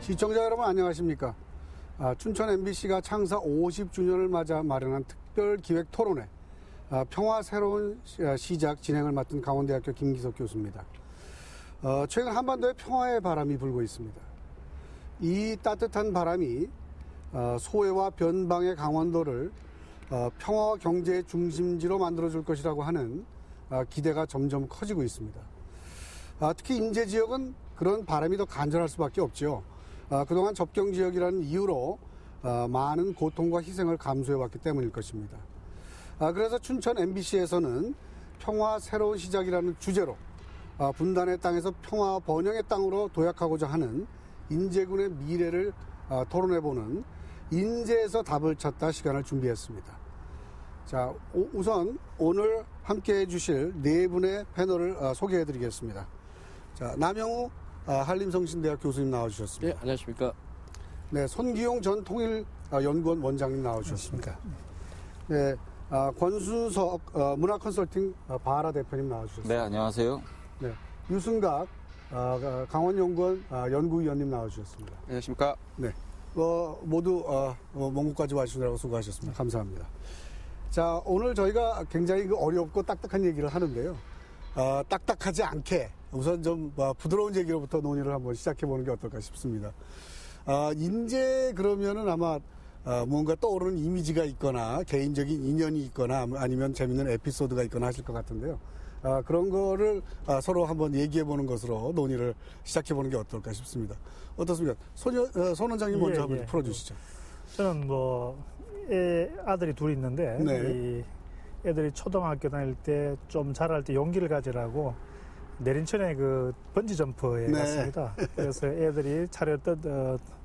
시청자 여러분 안녕하십니까. 춘천 MBC가 창사 50주년을 맞아 마련한 특별기획 토론회 평화 새로운 시작 진행을 맡은 강원대학교 김기석 교수입니다. 최근 한반도에 평화의 바람이 불고 있습니다. 이 따뜻한 바람이 소외와 변방의 강원도를 평화와 경제의 중심지로 만들어줄 것이라고 하는 기대가 점점 커지고 있습니다. 특히 인제 지역은 그런 바람이 더 간절할 수밖에 없죠. 그동안 접경지역이라는 이유로 많은 고통과 희생을 감수해왔기 때문일 것입니다. 그래서 춘천 MBC에서는 평화 새로운 시작이라는 주제로 분단의 땅에서 평화 번영의 땅으로 도약하고자 하는 인제군의 미래를 토론해보는 인제에서 답을 찾다 시간을 준비했습니다. 자, 우선 오늘 함께해 주실 네 분의 패널을 소개해드리겠습니다. 자, 남영우 한림성신대학 교수님 나와주셨습니다. 네, 안녕하십니까. 네, 손기용 전 통일연구원 원장님 나와주셨습니다. 네, 권순석 문화컨설팅 바라 대표님 나와주셨습니다. 네, 안녕하세요. 네, 유승각 강원연구원 연구위원님 나와주셨습니다. 안녕하십니까. 네, 모두 먼 곳까지 와주시느라고 수고하셨습니다. 감사합니다. 자, 오늘 저희가 굉장히 어렵고 딱딱한 얘기를 하는데요. 딱딱하지 않게 우선 좀 부드러운 얘기로부터 논의를 한번 시작해보는 게 어떨까 싶습니다. 인제 그러면은 아마 뭔가 떠오르는 이미지가 있거나 개인적인 인연이 있거나 아니면 재밌는 에피소드가 있거나 하실 것 같은데요. 그런 거를 서로 한번 얘기해보는 것으로 논의를 시작해보는 게 어떨까 싶습니다. 어떻습니까? 손 원장님 먼저 한번 풀어주시죠. 저는 아들이 둘이 있는데 네. 이 애들이 초등학교 다닐 때 좀 자랄 때 용기를 가지라고 내린천에 그 번지 점프에 네. 갔습니다. 그래서 애들이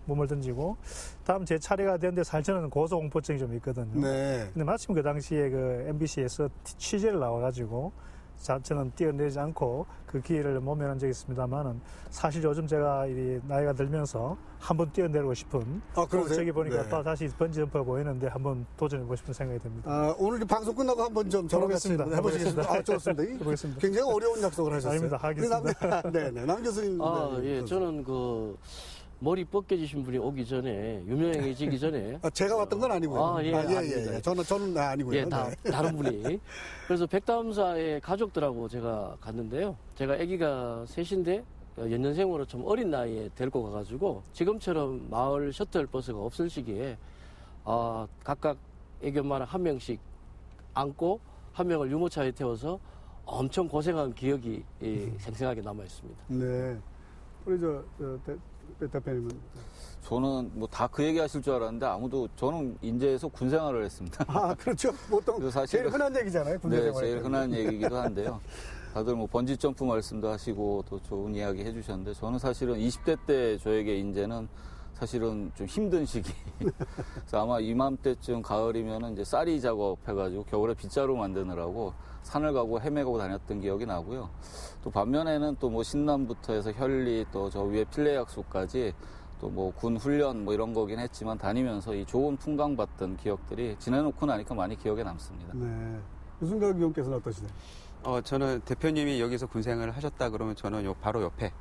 몸을 던지고 다음 제 차례가 되는데 사실 저는 고소공포증이 좀 있거든요. 네. 근데 마침 그 당시에 그 MBC에서 취재를 나와가지고 저는 뛰어내리지 않고 그 기회를 모면한 적이 있습니다만은 사실 요즘 제가 나이가 들면서 한번 뛰어내리고 싶은 저기 보니까 네. 또 다시 번지점프가 보이는데 한번 도전해보고 싶은 생각이 듭니다. 오늘 방송 끝나고 한번 좀 저랑 같이 해보시겠습니다. 좋습니다. 해보겠습니다. 굉장히 어려운 약속을 하셨어요. 아닙니다. 하겠습니다. 네네. 남 교수님. 예, 저는 머리 벗겨지신 분이 오기 전에, 유명해지기 전에. 제가 왔던 건 아니고요. 예. 저는 아니고요. 예, 다른 분이. 그래서 백담사의 가족들하고 제가 갔는데요. 제가 아기가 셋인데, 연년생으로 좀 어린 나이에 데리고 가가지고, 지금처럼 마을 셔틀버스가 없을 시기에, 각각 애기 엄마랑 한 명씩 안고, 한 명을 유모차에 태워서 엄청 고생한 기억이 생생하게 남아있습니다. 네. 우리 대표님은? 저는 다 그 얘기 하실 줄 알았는데 저는 인제에서 군 생활을 했습니다. 그렇죠. 보통 제일 흔한 얘기잖아요. 군대 네, 생활. 제일 흔한 얘기이기도 한데요. 다들 번지 점프 말씀도 하시고 또 좋은 이야기 해주셨는데 저는 사실은 20대 때 저에게 인제는 사실은 좀 힘든 시기. 그래서 아마 이맘때쯤 가을이면은 이제 쌀이 작업해가지고 겨울에 빗자루 만드느라고 산을 가고 헤매고 다녔던 기억이 나고요. 또 반면에는 또 신남부터 해서 현리 또 저 위에 필레약수까지 또 군 훈련 이런 거긴 했지만 다니면서 이 좋은 풍광 봤던 기억들이 지내놓고 나니까 많이 기억에 남습니다. 네. 유승각 의원께서는 어떠시나요? 저는 대표님이 여기서 군생활을 하셨다 그러면 저는 바로 옆에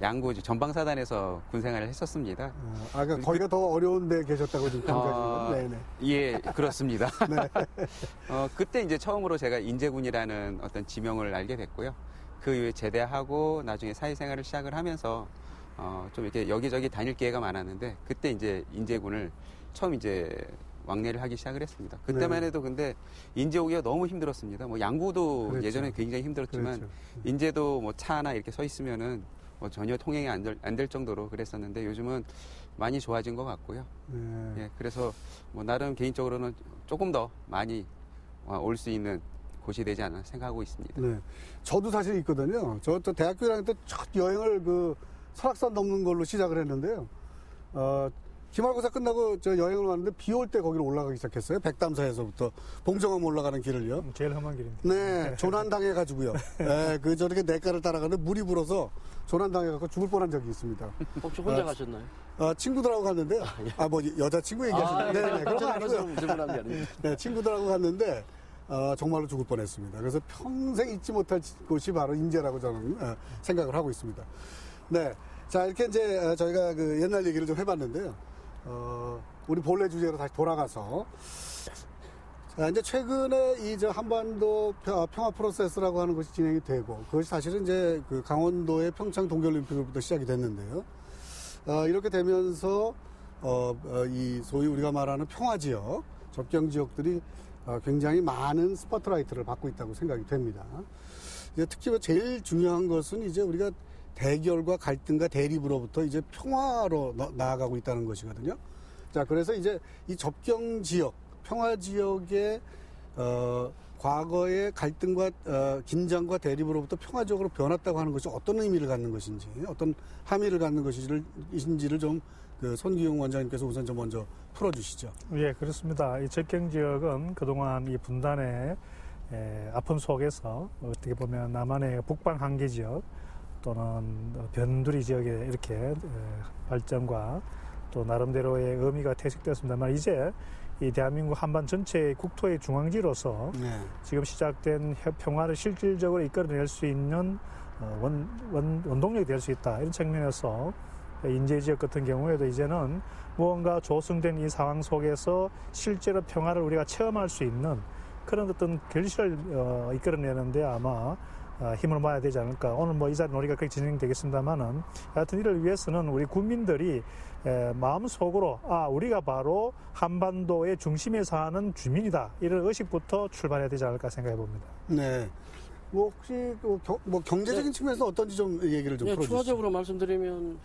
양구 전방사단에서 군생활을 했었습니다. 그러니까 거기가 더 어려운 데 계셨다고 지금 감사드리는. 네네. 예, 그렇습니다. 네. 그때 이제 처음으로 제가 인제군이라는 어떤 지명을 알게 됐고요. 그 이후에 제대하고 나중에 사회생활을 시작을 하면서 좀 이렇게 여기저기 다닐 기회가 많았는데 그때 이제 인제군을 처음 왕래를 하기 시작을 했습니다. 그때만 해도 근데 인제 오기가 너무 힘들었습니다. 양구도 그렇죠. 예전에 굉장히 힘들었지만 그렇죠. 인제도 차 하나 이렇게 서 있으면은 전혀 통행이 안 될 정도로 그랬었는데 요즘은 많이 좋아진 것 같고요. 네. 예, 그래서 나름 개인적으로는 조금 더 많이 올 수 있는 곳이 되지 않나 생각하고 있습니다. 네. 저도 사실 있거든요. 저 대학교 1학년 때 첫 여행을 설악산 넘는 걸로 시작을 했는데요. 기말고사 끝나고 여행을 왔는데 비 올 때 거기로 올라가기 시작했어요. 백담사에서부터 봉정암 올라가는 길을요. 제일 험한 길인데. 네, 조난당해가지고요. 네, 저렇게 냇가를 따라가는데 물이 불어서 조난당해갖고 죽을 뻔한 적이 있습니다. 혹시 혼자 가셨나요? 친구들하고 갔는데요. 여자친구 얘기하시나요? 네, 그런 건 아니고요. 네, 친구들하고 갔는데, 정말로 죽을 뻔했습니다. 그래서 평생 잊지 못할 곳이 바로 인제라고 저는 생각을 하고 있습니다. 네. 자, 이렇게 이제 저희가 그 옛날 얘기를 좀 해봤는데요. 우리 본래 주제로 다시 돌아가서. 자, 이제 최근에 이 저 한반도 평화 프로세스라고 하는 것이 진행이 되고, 그것이 사실은 이제 그 강원도의 평창 동계올림픽으로부터 시작이 됐는데요. 이렇게 되면서, 이 소위 우리가 말하는 평화 지역, 접경 지역들이 굉장히 많은 스포트라이트를 받고 있다고 생각이 됩니다. 이제 특히 제일 중요한 것은 이제 우리가 대결과 갈등과 대립으로부터 이제 평화로 나아가고 있다는 것이거든요. 자, 그래서 이제 이 접경 지역, 평화 지역의 과거의 갈등과 긴장과 대립으로부터 평화적으로 변했다고 하는 것이 어떤 의미를 갖는 것인지, 어떤 함의를 갖는 것인지를 좀 그 손기용 원장님께서 우선 좀 먼저 풀어주시죠. 예, 그렇습니다. 이 접경 지역은 그동안 이 분단의 아픔 속에서 어떻게 보면 남한의 북방 한계 지역 또는 변두리 지역에 이렇게 발전과 또 나름대로의 의미가 퇴색되었습니다만 이제 이 대한민국 한반 전체의 국토의 중앙지로서 지금 시작된 평화를 실질적으로 이끌어낼 수 있는 원동력이 될 수 있다. 이런 측면에서 인제지역 같은 경우에도 이제는 무언가 조성된 이 상황 속에서 실제로 평화를 우리가 체험할 수 있는 그런 어떤 결실을 이끌어내는데 아마 힘을 모아야 되지 않을까. 오늘 뭐 이 자리 놀이가 그렇게 진행되겠습니다만은 하여튼 이를 위해서는 우리 국민들이 마음속으로 우리가 바로 한반도의 중심에 사는 주민이다. 이런 의식부터 출발해야 되지 않을까 생각해 봅니다. 네. 뭐 혹시 뭐 경제적인 측면에서 어떤지 좀 얘기를 좀 풀어주시죠. 추가적으로 말씀드리면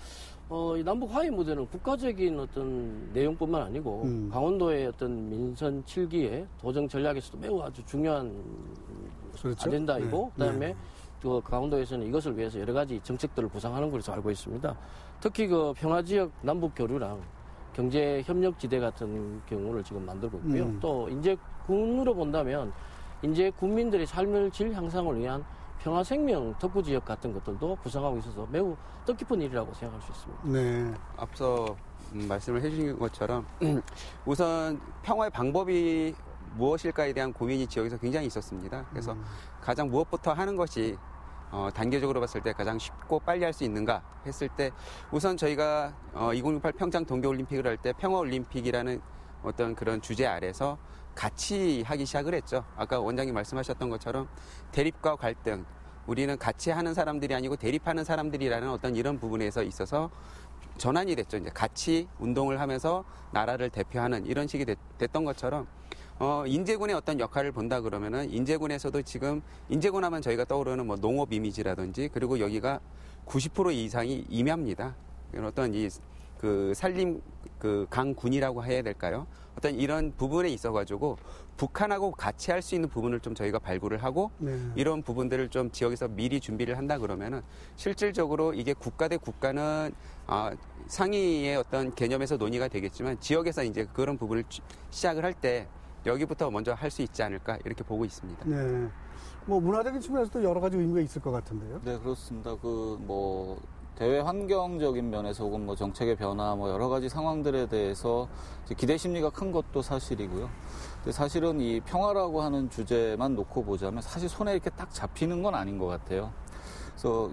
이 남북 화해 무대는 국가적인 어떤 내용뿐만 아니고 강원도의 어떤 민선 7기의 도정 전략에서도 매우 아주 중요한 그렇죠? 아젠다이고 그다음에 또 강원도에서는 이것을 위해서 여러 가지 정책들을 구상하는 것으로 알고 있습니다. 특히 그 평화지역 남북 교류랑 경제 협력 지대 같은 경우를 지금 만들고 있고요. 또 이제 군으로 본다면 이제 국민들의 삶의 질 향상을 위한 평화 생명 덕구 지역 같은 것들도 구성하고 있어서 매우 뜻깊은 일이라고 생각할 수 있습니다. 네. 앞서 말씀을 해주신 것처럼 우선 평화의 방법이 무엇일까에 대한 고민이 지역에서 굉장히 있었습니다. 그래서 가장 무엇부터 하는 것이 단계적으로 봤을 때 가장 쉽고 빨리 할 수 있는가 했을 때 우선 저희가 2068 평창 동계올림픽을 할 때 평화올림픽이라는 어떤 그런 주제 아래서 같이 하기 시작을 했죠. 아까 원장님 말씀하셨던 것처럼 대립과 갈등, 우리는 같이 하는 사람들이 아니고 대립하는 사람들이라는 어떤 이런 부분에서 있어서 전환이 됐죠. 이제 같이 운동을 하면서 나라를 대표하는 이런 식이 됐던 것처럼 인제군의 어떤 역할을 본다 그러면은 인제군에서도 지금 인제군 하면 저희가 떠오르는 뭐 농업 이미지라든지 그리고 여기가 90% 이상이 임야입니다. 어떤 그 산림 그 강군이라고 해야 될까요? 어떤 이런 부분에 있어가지고 북한하고 같이 할 수 있는 부분을 좀 저희가 발굴을 하고 이런 부분들을 좀 지역에서 미리 준비를 한다 그러면은 실질적으로 이게 국가 대 국가는 상위의 어떤 개념에서 논의가 되겠지만 지역에서 이제 그런 부분을 시작을 할 때 여기부터 먼저 할 수 있지 않을까 이렇게 보고 있습니다. 네. 뭐 문화적인 측면에서도 여러 가지 의미가 있을 것 같은데요. 네, 그렇습니다. 대외 환경적인 면에서 혹은 정책의 변화 여러 가지 상황들에 대해서 기대 심리가 큰 것도 사실이고요. 근데 사실은 이 평화라고 하는 주제만 놓고 보자면 사실 손에 이렇게 딱 잡히는 건 아닌 것 같아요. 그래서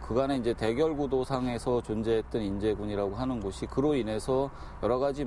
그간의 이제 대결 구도상에서 존재했던 인제군이라고 하는 곳이 그로 인해서 여러 가지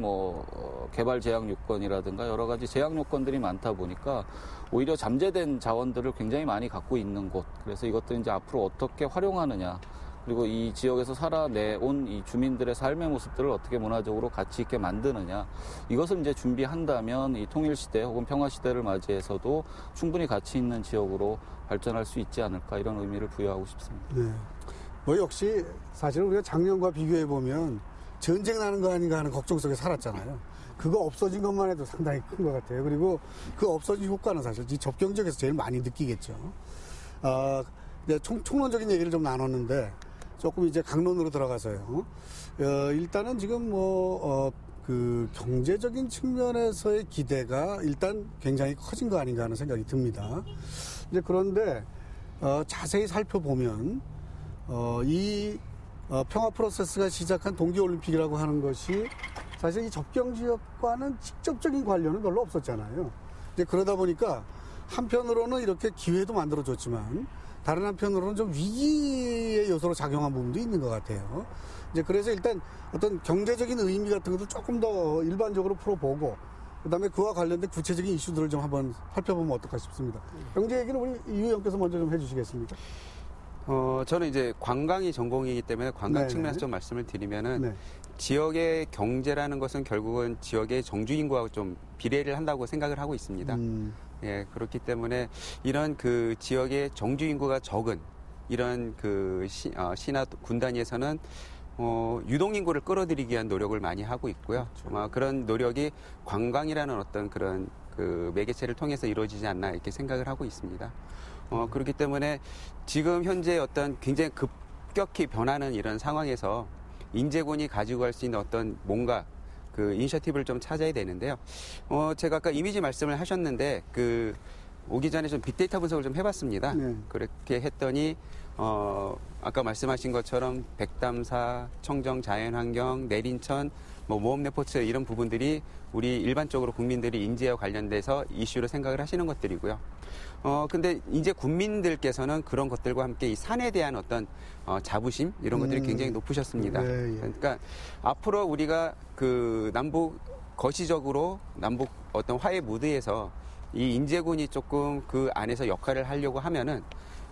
개발 제약 요건이라든가 여러 가지 제약 요건들이 많다 보니까 오히려 잠재된 자원들을 굉장히 많이 갖고 있는 곳. 그래서 이것들을 이제 앞으로 어떻게 활용하느냐. 그리고 이 지역에서 살아내온 이 주민들의 삶의 모습들을 어떻게 문화적으로 가치 있게 만드느냐. 이것을 이제 준비한다면 이 통일시대 혹은 평화시대를 맞이해서도 충분히 가치 있는 지역으로 발전할 수 있지 않을까 이런 의미를 부여하고 싶습니다. 네. 역시 사실은 우리가 작년과 비교해보면 전쟁 나는 거 아닌가 하는 걱정 속에 살았잖아요. 그거 없어진 것만 해도 상당히 큰 것 같아요. 그리고 그 없어진 효과는 사실 이 접경 지역에서 제일 많이 느끼겠죠. 총론적인 얘기를 좀 나눴는데 조금 이제 강론으로 들어가서요. 일단은 지금 그 경제적인 측면에서의 기대가 일단 굉장히 커진 거 아닌가 하는 생각이 듭니다. 이제 그런데 자세히 살펴보면 이 평화 프로세스가 시작한 동계올림픽이라고 하는 것이 사실 이 접경 지역과는 직접적인 관련은 별로 없었잖아요. 이제 그러다 보니까 한편으로는 이렇게 기회도 만들어줬지만 다른 한편으로는 좀 위기의 요소로 작용한 부분도 있는 것 같아요. 이제 그래서 일단 어떤 경제적인 의미 같은 것도 조금 더 일반적으로 풀어보고 그다음에 그와 관련된 구체적인 이슈들을 좀 한번 살펴보면 어떨까 싶습니다. 경제 얘기는 우리 이 의원께서 먼저 좀 해주시겠습니까? 저는 이제 관광이 전공이기 때문에 관광 네네. 측면에서 좀 말씀을 드리면은 네. 지역의 경제라는 것은 결국은 지역의 정주 인구하고 좀 비례를 한다고 생각을 하고 있습니다. 예, 그렇기 때문에 이런 그 지역의 정주 인구가 적은 이런 그 시나 군 단위에서는 유동 인구를 끌어들이기 위한 노력을 많이 하고 있고요. 아마 그런 노력이 관광이라는 어떤 그런 그 매개체를 통해서 이루어지지 않나 이렇게 생각을 하고 있습니다. 그렇기 때문에 지금 현재 어떤 굉장히 급격히 변하는 이런 상황에서 인제군이 가지고 갈 수 있는 어떤 뭔가 그 이니셔티브를 좀 찾아야 되는데요. 제가 아까 이미지 말씀을 하셨는데 그 오기 전에 좀 빅데이터 분석을 좀 해봤습니다. 네. 그렇게 했더니 아까 말씀하신 것처럼 백담사, 청정 자연환경, 내린천, 모험레포츠 이런 부분들이 우리 일반적으로 국민들이 인재와 관련돼서 이슈로 생각을 하시는 것들이고요. 근데 이제 국민들께서는 그런 것들과 함께 이 산에 대한 어떤 자부심 이런 것들이 굉장히 높으셨습니다. 네, 예. 그러니까 앞으로 우리가 그 남북 거시적으로 남북 어떤 화해 무드에서 이 인제군이 조금 그 안에서 역할을 하려고 하면은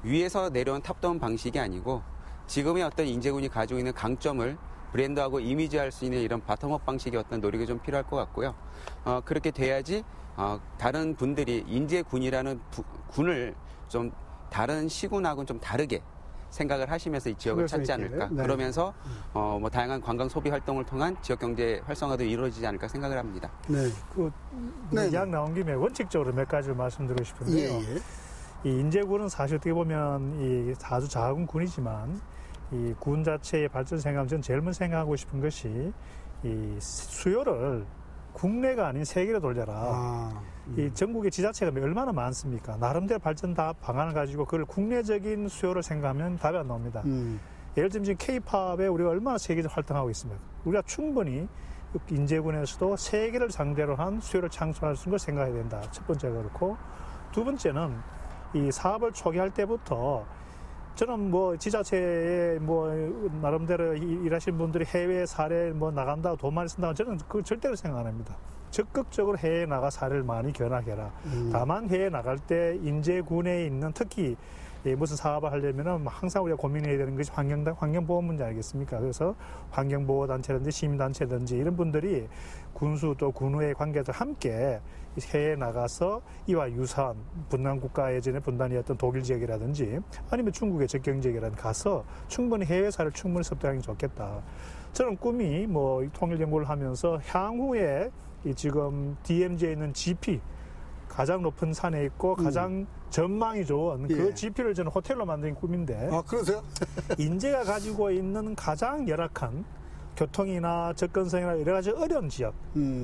위에서 내려온 탑다운 방식이 아니고 지금의 어떤 인제군이 가지고 있는 강점을 브랜드하고 이미지할 수 있는 이런 바텀업 방식의 어떤 노력이 좀 필요할 것 같고요. 그렇게 돼야지 다른 분들이 인제군이라는 군을 좀 다른 시군하고는 좀 다르게 생각을 하시면서 이 지역을 찾지 않을까. 네. 그러면서 뭐 다양한 관광 소비 활동을 통한 지역 경제 활성화도 이루어지지 않을까 생각을 합니다. 네. 네. 이야기 나온 김에 원칙적으로 몇 가지를 말씀드리고 싶은데요. 예, 예. 이 인제군은 사실 어떻게 보면 이 아주 작은 군이지만 이 군 자체의 발전 생각하면 저는 제일 먼저 생각하고 싶은 것이 이 수요를 국내가 아닌 세계로 돌려라. 이 전국의 지자체가 얼마나 많습니까? 나름대로 발전 방안을 가지고 그걸 국내적인 수요를 생각하면 답이 안 나옵니다. 예를 들면 지금 K-팝에 우리가 얼마나 세계적으로 활동하고 있습니까? 우리가 충분히 인제군에서도 세계를 상대로 한 수요를 창출할 수 있는 걸 생각해야 된다. 첫 번째가 그렇고 두 번째는 이 사업을 초기할 때부터 저는 뭐 지자체에 뭐 나름대로 일하신 분들이 해외 사례 뭐 나간다고 돈 많이 쓴다고 저는 그거 절대로 생각 안 합니다. 적극적으로 해외에 나가 사례를 많이 견학해라. 다만 해외에 나갈 때 인제군에 있는 특히 무슨 사업을 하려면은 항상 우리가 고민해야 되는 것이 환경보호 문제 아니겠습니까? 그래서 환경보호단체든지 시민단체든지 이런 분들이 군수 또 군의회 관계자들 함께 해외에 나가서 이와 유사한 분단 국가 예전에 분단이었던 독일 지역이라든지 아니면 중국의 접경 지역이라든지 가서 충분히 해외 사례를 충분히 섭취하는 게 좋겠다. 저는 꿈이 뭐 통일 연구를 하면서 향후에 이 지금 DMZ에 있는 GP 가장 높은 산에 있고 가장 전망이 좋은 그 GP를 저는 호텔로 만든 꿈인데. 아, 그러세요? 인제가 가지고 있는 가장 열악한 교통이나 접근성이나 여러 가지 어려운 지역,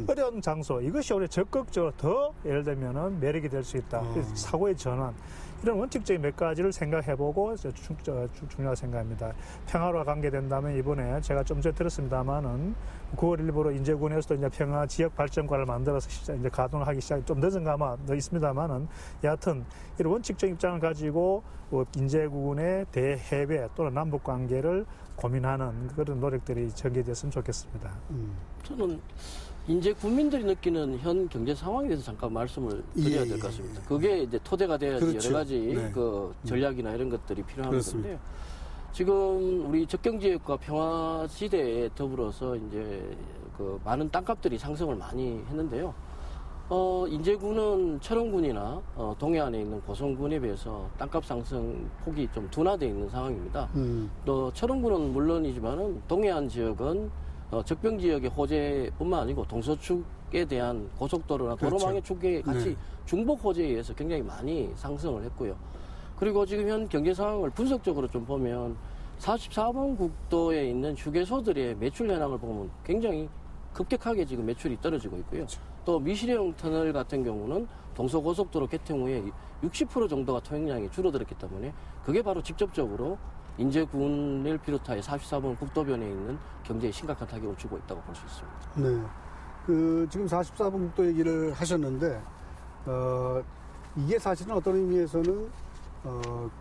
어려운 장소, 이것이 오히려 적극적으로 더 예를 들면은 매력이 될 수 있다. 사고의 전환. 이런 원칙적인 몇 가지를 생각해보고 중요하다고 생각합니다. 평화로 관계된다면 이번에 제가 좀 전에 들었습니다만은 9월 일부로 인제군에서도 이제 평화 지역 발전과를 만들어서 이제 가동을 하기 시작, 좀 늦은 감은 있습니다만은 여하튼 이런 원칙적인 입장을 가지고 인제군의 대해외 또는 남북 관계를 고민하는 그런 노력들이 전개됐으면 좋겠습니다. 저는 인제 국민들이 느끼는 현 경제 상황에 대해서 잠깐 말씀을 드려야 될 것 같습니다. 그게 이제 토대가 돼야지 그렇죠. 여러 가지 네. 그 전략이나 이런 것들이 필요한 그렇습니다. 건데요. 지금 우리 접경지역과 평화지대에 더불어서 이제 그 많은 땅값들이 상승을 많이 했는데요. 인제군은 철원군이나 동해안에 있는 고성군에 비해서 땅값 상승 폭이 좀 둔화되어 있는 상황입니다. 또 철원군은 물론이지만은 동해안 지역은 적병 지역의 호재뿐만 아니고 동서축에 대한 고속도로나 그렇죠. 도로망의 축에 같이 네. 중복 호재에 의해서 굉장히 많이 상승을 했고요. 그리고 지금 현 경제 상황을 분석적으로 좀 보면 44번 국도에 있는 휴게소들의 매출 현황을 보면 굉장히 급격하게 지금 매출이 떨어지고 있고요. 또 미시령 터널 같은 경우는 동서고속도로 개통 후에 60% 정도가 통행량이 줄어들었기 때문에 그게 바로 직접적으로 인제군을 비롯하여 44번 국도변에 있는 경제에 심각한 타격을 주고 있다고 볼 수 있습니다. 네. 지금 44번 국도 얘기를 하셨는데, 이게 사실은 어떤 의미에서는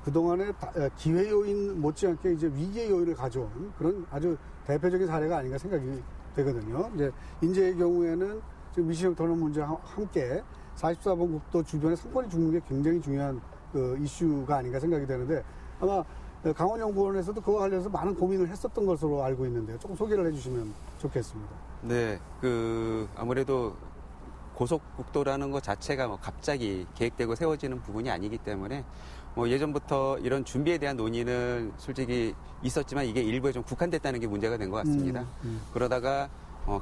그동안의 기회 요인 못지않게 이제 위기의 요인을 가져온 그런 아주 대표적인 사례가 아닌가 생각이 되거든요. 이제 인재의 경우에는 지금 미시형 터널 문제와 함께 44번 국도 주변에 상권이 죽는 게 굉장히 중요한 그 이슈가 아닌가 생각이 되는데 아마 강원연구원에서도 그와 관련해서 많은 고민을 했었던 것으로 알고 있는데요. 조금 소개를 해주시면 좋겠습니다. 네, 아무래도 고속국도라는 것 자체가 뭐 갑자기 계획되고 세워지는 부분이 아니기 때문에 뭐 예전부터 이런 준비에 대한 논의는 솔직히 있었지만 이게 일부에 좀 국한됐다는 게 문제가 된 것 같습니다. 그러다가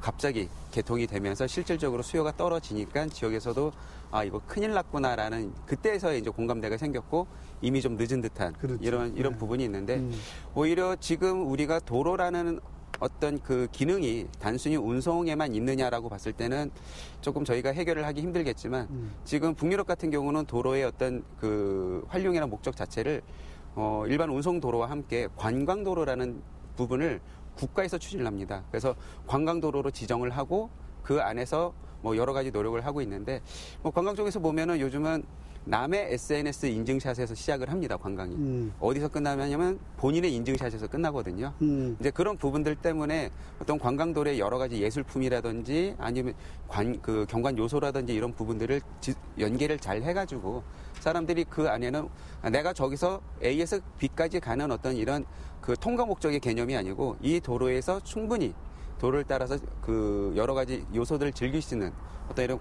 갑자기 개통이 되면서 실질적으로 수요가 떨어지니까 지역에서도 아 이거 큰일 났구나라는 그때서야 이제 공감대가 생겼고 이미 좀 늦은 듯한 그렇죠. 이런 부분이 있는데 오히려 지금 우리가 도로라는 어떤 그 기능이 단순히 운송에만 있느냐라고 봤을 때는 조금 저희가 해결을 하기 힘들겠지만 지금 북유럽 같은 경우는 도로의 어떤 그 활용이나 목적 자체를 일반 운송 도로와 함께 관광도로라는 부분을 국가에서 추진을 합니다. 그래서 관광도로로 지정을 하고 그 안에서 뭐 여러 가지 노력을 하고 있는데 뭐 관광 쪽에서 보면은 요즘은 남의 SNS 인증샷에서 시작을 합니다, 관광이. 어디서 끝나냐면 본인의 인증샷에서 끝나거든요. 이제 그런 부분들 때문에 어떤 관광도로의 여러 가지 예술품이라든지 아니면 그 경관 요소라든지 이런 부분들을 연계를 잘 해가지고 사람들이 그 안에는 내가 저기서 A에서 B까지 가는 어떤 이런 그 통과 목적의 개념이 아니고 이 도로에서 충분히 도로를 따라서 그 여러 가지 요소들을 즐길 수 있는 어떤 이런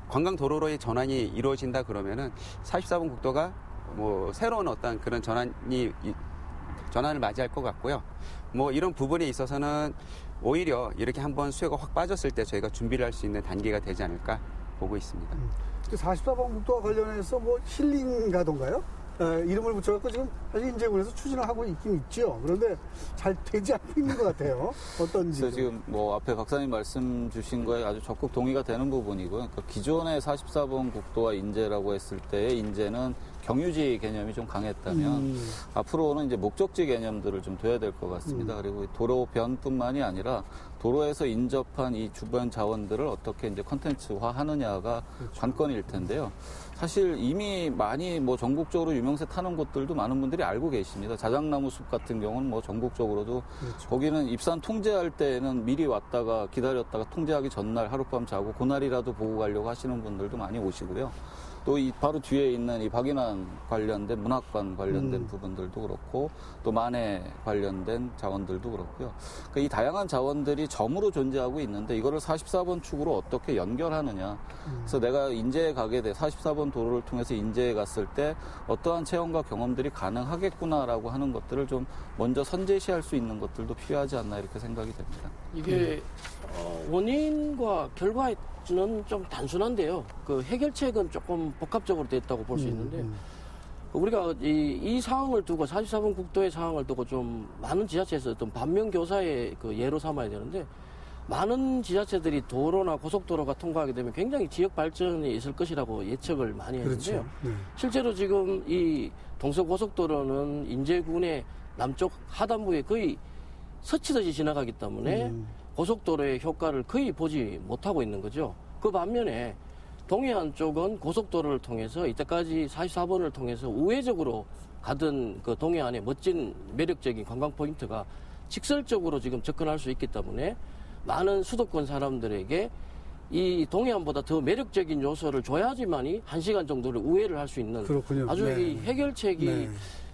관광도로로의 전환이 이루어진다 그러면은 44번 국도가 뭐 새로운 어떤 그런 전환을 맞이할 것 같고요. 뭐 이런 부분에 있어서는 오히려 이렇게 한번 수요가 확 빠졌을 때 저희가 준비를 할 수 있는 단계가 되지 않을까 보고 있습니다. 44번 국도와 관련해서 뭐 힐링가던가요? 이름을 붙여갖고 지금 사실 인제군에서 추진을 하고 있긴 있죠. 그런데 잘 되지 않고 있는 것 같아요. 어떤지. 그래서 지금 뭐 앞에 박사님 말씀 주신 거에 아주 적극 동의가 되는 부분이고요. 그러니까 기존의 44번 국도와 인제라고 했을 때의 인제는 경유지 개념이 좀 강했다면 앞으로는 이제 목적지 개념들을 좀 둬야 될 것 같습니다. 그리고 도로변뿐만이 아니라 도로에서 인접한 이 주변 자원들을 어떻게 이제 컨텐츠화 하느냐가 그렇죠. 관건일 텐데요. 사실 이미 많이 뭐 전국적으로 유명세 타는 곳들도 많은 분들이 알고 계십니다. 자작나무 숲 같은 경우는 뭐 전국적으로도 그렇죠. 거기는 입산 통제할 때는 미리 왔다가 기다렸다가 통제하기 전날 하룻밤 자고 그날이라도 보고 가려고 하시는 분들도 많이 오시고요. 또 이 바로 뒤에 있는 이 박인환 관련된 문학관 관련된 부분들도 그렇고 또 만해 관련된 자원들도 그렇고요. 그러니까 이 다양한 자원들이 점으로 존재하고 있는데 이거를 44번 축으로 어떻게 연결하느냐. 그래서 내가 인제에 가게 돼 44번 도로를 통해서 인제에 갔을 때 어떠한 체험과 경험들이 가능하겠구나라고 하는 것들을 좀 먼저 선제시할 수 있는 것들도 필요하지 않나 이렇게 생각이 됩니다. 이게 원인과 결과의 는 좀 단순한데요. 그 해결책은 조금 복합적으로 됐다고 볼 수 있는데 우리가 이 상황을 두고 44번 국도의 상황을 두고 좀 많은 지자체에서 어떤 반면교사의 그 예로 삼아야 되는데 많은 지자체들이 도로나 고속도로가 통과하게 되면 굉장히 지역 발전이 있을 것이라고 예측을 많이 했는데요. 그렇죠. 네. 실제로 지금 이 동서고속도로는 인제군의 남쪽 하단부에 거의 스치듯이 지나가기 때문에 고속도로의 효과를 거의 보지 못하고 있는 거죠. 그 반면에 동해안 쪽은 고속도로를 통해서 이때까지 44번을 통해서 우회적으로 가던 그 동해안의 멋진 매력적인 관광 포인트가 직설적으로 지금 접근할 수 있기 때문에 많은 수도권 사람들에게 이 동해안보다 더 매력적인 요소를 줘야지만이 1시간 정도를 우회를 할 수 있는 그렇군요. 아주 네. 이 해결책이 네.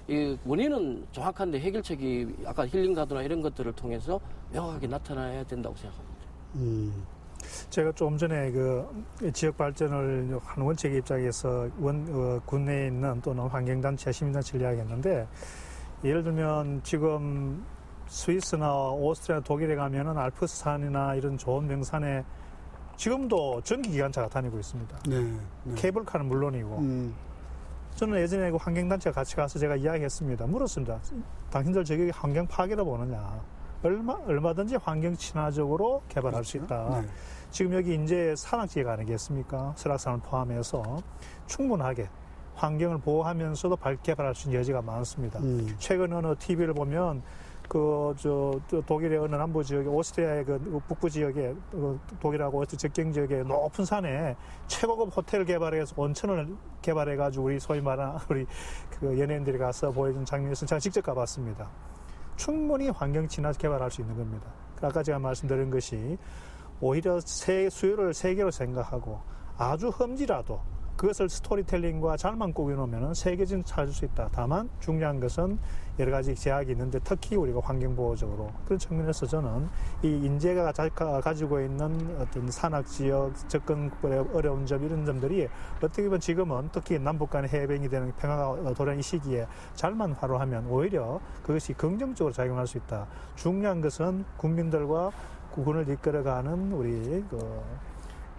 이 원인은 정확한데 해결책이 아까 힐링가드나 이런 것들을 통해서 명확하게 나타나야 된다고 생각합니다. 제가 조금 전에 그 지역 발전을 하는 원칙의 입장에서 군내에 있는 또는 환경단체, 시민단체를 이야기했는데 예를 들면 지금 스위스나 오스트리아, 독일에 가면은 알프스산이나 이런 좋은 명산에 지금도 전기기관차가 다니고 있습니다. 네. 케이블카는 물론이고. 저는 예전에 그 환경단체가 같이 가서 제가 이야기했습니다. 물었습니다. 당신들 저기 환경 파괴로 보느냐. 얼마든지 환경 친화적으로 개발할 그렇죠? 수 있다. 네. 지금 여기 이제 산악지대가 아니겠습니까? 설악산을 포함해서 충분하게 환경을 보호하면서도 개발할 수 있는 여지가 많습니다. 최근 어느 TV를 보면 독일의 어느 남부 지역에 오스트리아의 북부 지역에 독일하고 오스트리아 접경 지역에 높은 산에 최고급 호텔 개발해서 온천을 개발해가지고 우리 소위 말하는 우리 그 연예인들이 가서 보여준 장면에서 제가 직접 가봤습니다. 충분히 환경 친화 개발할 수 있는 겁니다. 아까 제가 말씀드린 것이 오히려 수요를 세계로 생각하고 아주 험지라도 그것을 스토리텔링과 잘만 꾸며놓으면 세계적인 찾을 수 있다. 다만 중요한 것은 여러 가지 제약이 있는데 특히 우리가 환경보호적으로 그런 측면에서 저는 이 인재가 가지고 있는 어떤 산악지역 접근 어려운 점 이런 점들이 어떻게 보면 지금은 특히 남북 간의 해변이 되는 평화가 도래한 이 시기에 잘만 활용하면 오히려 그것이 긍정적으로 작용할 수 있다. 중요한 것은 국민들과 국군을 이끌어가는 우리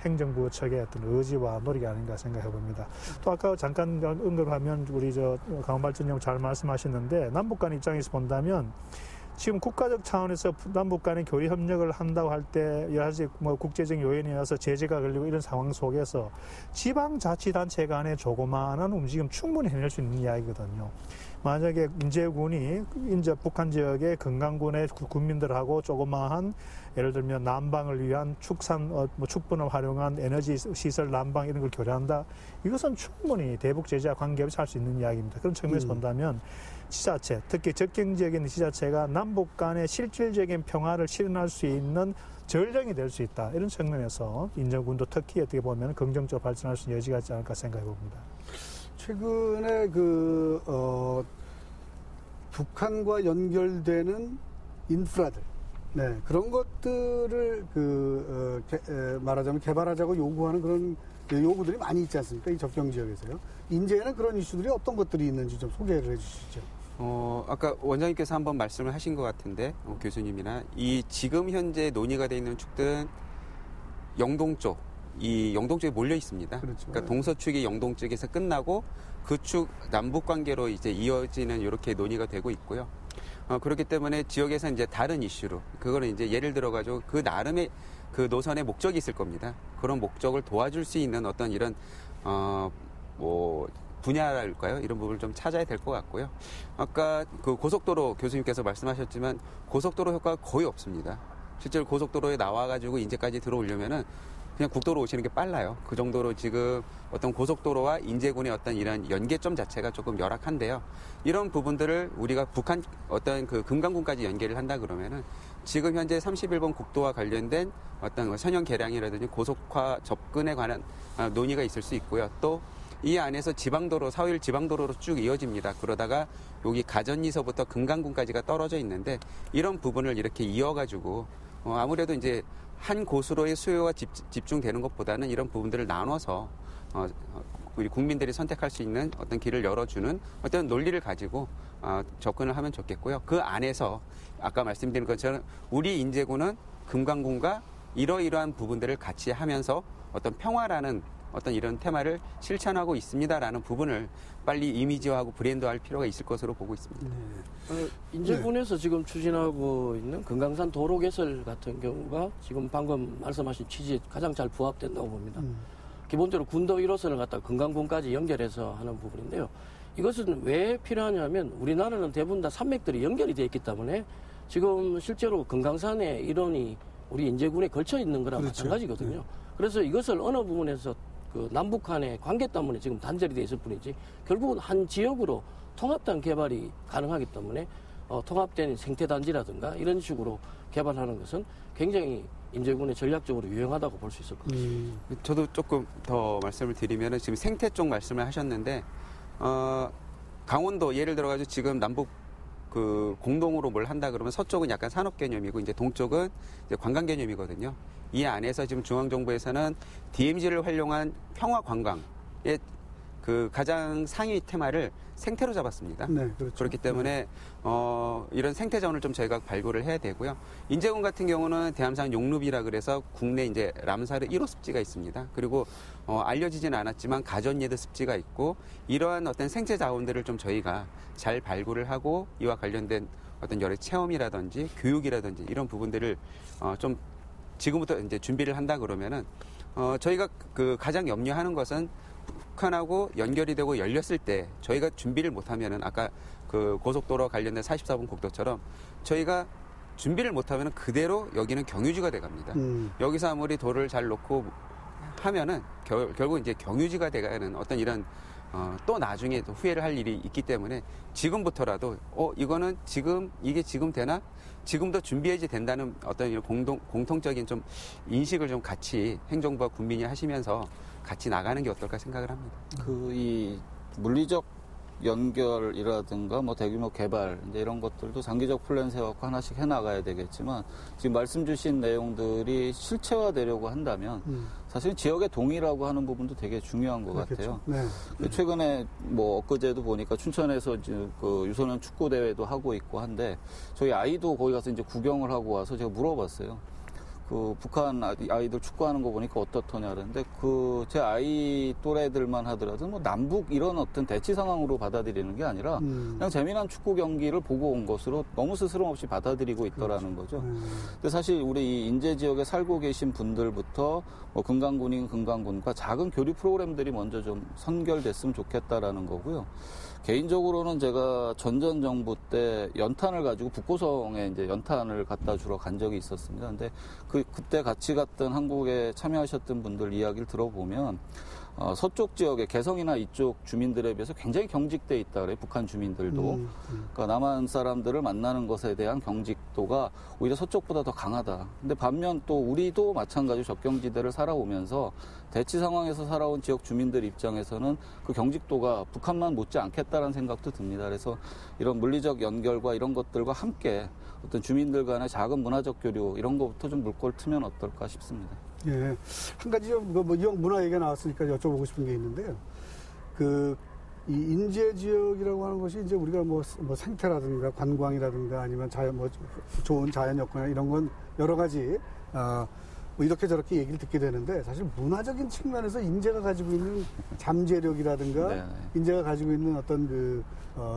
행정부 측의 어떤 의지와 노력이 아닌가 생각해 봅니다. 또 아까 잠깐 언급하면 우리 강원발전님 잘 말씀하셨는데 남북 간 입장에서 본다면 지금 국가적 차원에서 남북 간의 교류 협력을 한다고 할 때 여러 가지 국제적 요인이어서 제재가 걸리고 이런 상황 속에서 지방자치단체 간의 조그마한 움직임 충분히 해낼 수 있는 이야기거든요. 만약에 인제군이 북한 지역의 금강군의 군민들하고 조그마한 예를 들면 난방을 위한 축분을 활용한 에너지 시설 난방 이런 걸 교류한다. 이것은 충분히 대북 제재와 관계없이 할 수 있는 이야기입니다. 그런 측면에서 본다면 지자체, 특히 접경 지역에 있는 지자체가 남북 간의 실질적인 평화를 실현할 수 있는 전령이 될 수 있다. 이런 측면에서 인제군도 특히 어떻게 보면 긍정적으로 발전할 수 있는 여지가 있지 않을까 생각해 봅니다. 최근에 북한과 연결되는 인프라들, 네, 그런 것들을 말하자면 개발하자고 요구하는 그런 요구들이 많이 있지 않습니까? 이 접경 지역에서요. 인제에는 그런 이슈들이 어떤 것들이 있는지 좀 소개를 해주시죠. 아까 원장님께서 한번 말씀을 하신 것 같은데, 교수님이나 이 지금 현재 논의가 되어 있는 축들은 영동 쪽, 이 영동 쪽에 몰려 있습니다. 그렇죠. 그러니까 동서축이 영동 쪽에서 끝나고 그 축 남북 관계로 이제 이어지는 이렇게 논의가 되고 있고요. 그렇기 때문에 지역에서 이제 다른 이슈로 그거는 이제 예를 들어가지고 그 나름의 그 노선의 목적이 있을 겁니다. 그런 목적을 도와줄 수 있는 어떤 이런 분야랄까요? 이런 부분을 좀 찾아야 될 것 같고요. 아까 그 고속도로 교수님께서 말씀하셨지만 고속도로 효과가 거의 없습니다. 실제로 고속도로에 나와가지고 인제까지 들어오려면은 그냥 국도로 오시는 게 빨라요. 그 정도로 지금 어떤 고속도로와 인제군의 어떤 이런 연계점 자체가 조금 열악한데요. 이런 부분들을 우리가 북한 어떤 그 금강군까지 연계를 한다 그러면은 지금 현재 31번 국도와 관련된 어떤 선형 개량이라든지 고속화 접근에 관한 논의가 있을 수 있고요. 또 이 안에서 지방도로, 4일 지방도로로 쭉 이어집니다. 그러다가 여기 가전리서부터 금강군까지가 떨어져 있는데 이런 부분을 이렇게 이어가지고 아무래도 이제 한 고수로의 수요가 집중되는 것보다는 이런 부분들을 나눠서 우리 국민들이 선택할 수 있는 어떤 길을 열어주는 어떤 논리를 가지고 접근을 하면 좋겠고요. 그 안에서 아까 말씀드린 것처럼 우리 인제군은 금강군과 이러이러한 부분들을 같이 하면서 어떤 평화라는 어떤 이런 테마를 실천하고 있습니다라는 부분을 빨리 이미지화하고 브랜드화할 필요가 있을 것으로 보고 있습니다. 네. 인제군에서 지금 추진하고 있는 금강산 도로 개설 같은 경우가 지금 방금 말씀하신 취지에 가장 잘 부합된다고 봅니다. 기본적으로 군도 1호선을 갖다가 금강군까지 연결해서 하는 부분인데요. 이것은 왜 필요하냐면 우리나라는 대부분 다 산맥들이 연결이 되어 있기 때문에 지금 실제로 금강산의 일원이 우리 인제군에 걸쳐 있는 거랑 그렇죠. 마찬가지거든요. 네. 그래서 이것을 어느 부분에서 그 남북 간의 관계 때문에 지금 단절이 돼 있을 뿐이지 결국은 한 지역으로 통합된 개발이 가능하기 때문에 통합된 생태단지라든가 이런 식으로 개발하는 것은 굉장히 인제군에 전략적으로 유용하다고 볼 수 있을 것 같습니다. 저도 조금 더 말씀을 드리면 지금 생태 쪽 말씀을 하셨는데 강원도 예를 들어가지고 지금 남북 그 공동으로 뭘 한다 그러면 서쪽은 약간 산업 개념이고 이제 동쪽은 이제 관광 개념이거든요. 이 안에서 지금 중앙정부에서는 DMZ를 활용한 평화 관광의 그 가장 상위 테마를 생태로 잡았습니다. 네, 그렇죠. 그렇기 때문에 이런 생태전을 좀 저희가 발굴을 해야 되고요. 인제군 같은 경우는 대함산 용루비라 그래서 국내 이제 람사르 1호 습지가 있습니다. 그리고 알려지지는 않았지만 가전예드 습지가 있고 이러한 어떤 생태 자원들을 좀 저희가 잘 발굴을 하고 이와 관련된 어떤 여러 체험이라든지 교육이라든지 이런 부분들을 좀 지금부터 이제 준비를 한다 그러면은 저희가 그 가장 염려하는 것은 북한하고 연결이 되고 열렸을 때 저희가 준비를 못하면은 아까 그 고속도로 관련된 44번 국도처럼 저희가 준비를 못하면 그대로 여기는 경유지가 돼갑니다. 여기서 아무리 도를 잘 놓고 하면은 결국 이제 경유지가 돼가는 어떤 이런 또 나중에 또 후회를 할 일이 있기 때문에 지금부터라도 이거는 이게 지금 되나? 지금도 준비해야지 된다는 어떤 이런 공통적인 좀 인식을 좀 같이 행정부와 국민이 하시면서 같이 나가는 게 어떨까 생각을 합니다. 이 물리적 연결이라든가 뭐 대규모 개발 이제 이런 것들도 장기적 플랜 세워갖고 하나씩 해나가야 되겠지만 지금 말씀 주신 내용들이 실체화되려고 한다면 사실 지역의 동의라고 하는 부분도 되게 중요한 것 그렇겠죠. 같아요. 네. 최근에 뭐 엊그제도 보니까 춘천에서 그 유소년 축구 대회도 하고 있고 한데 저희 아이도 거기 가서 이제 구경을 하고 와서 제가 물어봤어요. 그 북한 아이들 축구하는 거 보니까 어떻더냐 그러는데 제 아이 또래들만 하더라도 뭐 남북 이런 어떤 대치 상황으로 받아들이는 게 아니라 그냥 재미난 축구 경기를 보고 온 것으로 너무 스스럼 없이 받아들이고 있더라는 거죠. 근데 사실 우리 이 인제 지역에 살고 계신 분들부터 뭐 금강군인 금강군과 작은 교류 프로그램들이 먼저 좀 선결됐으면 좋겠다라는 거고요. 개인적으로는 제가 전전 정부 때 연탄을 가지고 북고성에 이제 연탄을 갖다 주러 간 적이 있었습니다. 근데 그때 같이 갔던 한국에 참여하셨던 분들 이야기를 들어보면 서쪽 지역의 개성이나 이쪽 주민들에 비해서 굉장히 경직돼 있다 그래요. 북한 주민들도. 그러니까 남한 사람들을 만나는 것에 대한 경직도가 오히려 서쪽보다 더 강하다. 근데 반면 또 우리도 마찬가지로 접경지대를 살아오면서 대치 상황에서 살아온 지역 주민들 입장에서는 그 경직도가 북한만 못지 않겠다라는 생각도 듭니다. 그래서 이런 물리적 연결과 이런 것들과 함께 어떤 주민들 간의 작은 문화적 교류 이런 것부터 좀 물꼬를 트면 어떨까 싶습니다. 예. 한 가지 좀, 이왕 문화 얘기가 나왔으니까 여쭤보고 싶은 게 있는데요. 이 인제 지역이라고 하는 것이 이제 우리가 뭐 생태라든가 관광이라든가 아니면 좋은 자연 여건이나 이런 건 여러 가지, 뭐 이렇게 저렇게 얘기를 듣게 되는데 사실 문화적인 측면에서 인제가 가지고 있는 잠재력이라든가 네. 인제가 가지고 있는 어떤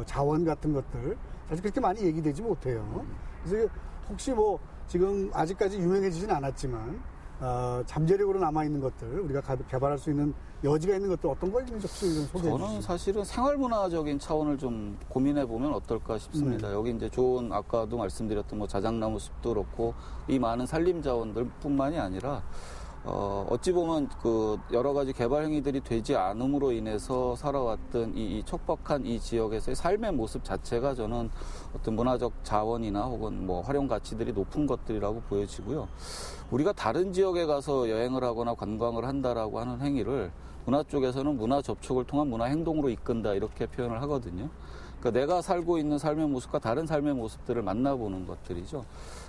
자원 같은 것들 사실 그렇게 많이 얘기되지 못해요. 그래서 혹시 뭐 지금 아직까지 유명해지진 않았지만 잠재력으로 남아있는 것들, 우리가 개발할 수 있는 여지가 있는 것들 어떤 거 있는지 혹시 좀 소개해 주시죠. 저는 사실은 생활문화적인 차원을 좀 고민해보면 어떨까 싶습니다. 여기 이제 좋은, 아까도 말씀드렸던 뭐 자작나무 숲도 그렇고, 이 많은 산림 자원들 뿐만이 아니라, 어찌 보면 여러 가지 개발 행위들이 되지 않음으로 인해서 살아왔던 이 척박한 이 지역에서의 삶의 모습 자체가 저는 어떤 문화적 자원이나 혹은 뭐 활용 가치들이 높은 것들이라고 보여지고요. 우리가 다른 지역에 가서 여행을 하거나 관광을 한다라고 하는 행위를 문화 쪽에서는 문화 접촉을 통한 문화 행동으로 이끈다 이렇게 표현을 하거든요. 그러니까 내가 살고 있는 삶의 모습과 다른 삶의 모습들을 만나보는 것들이죠.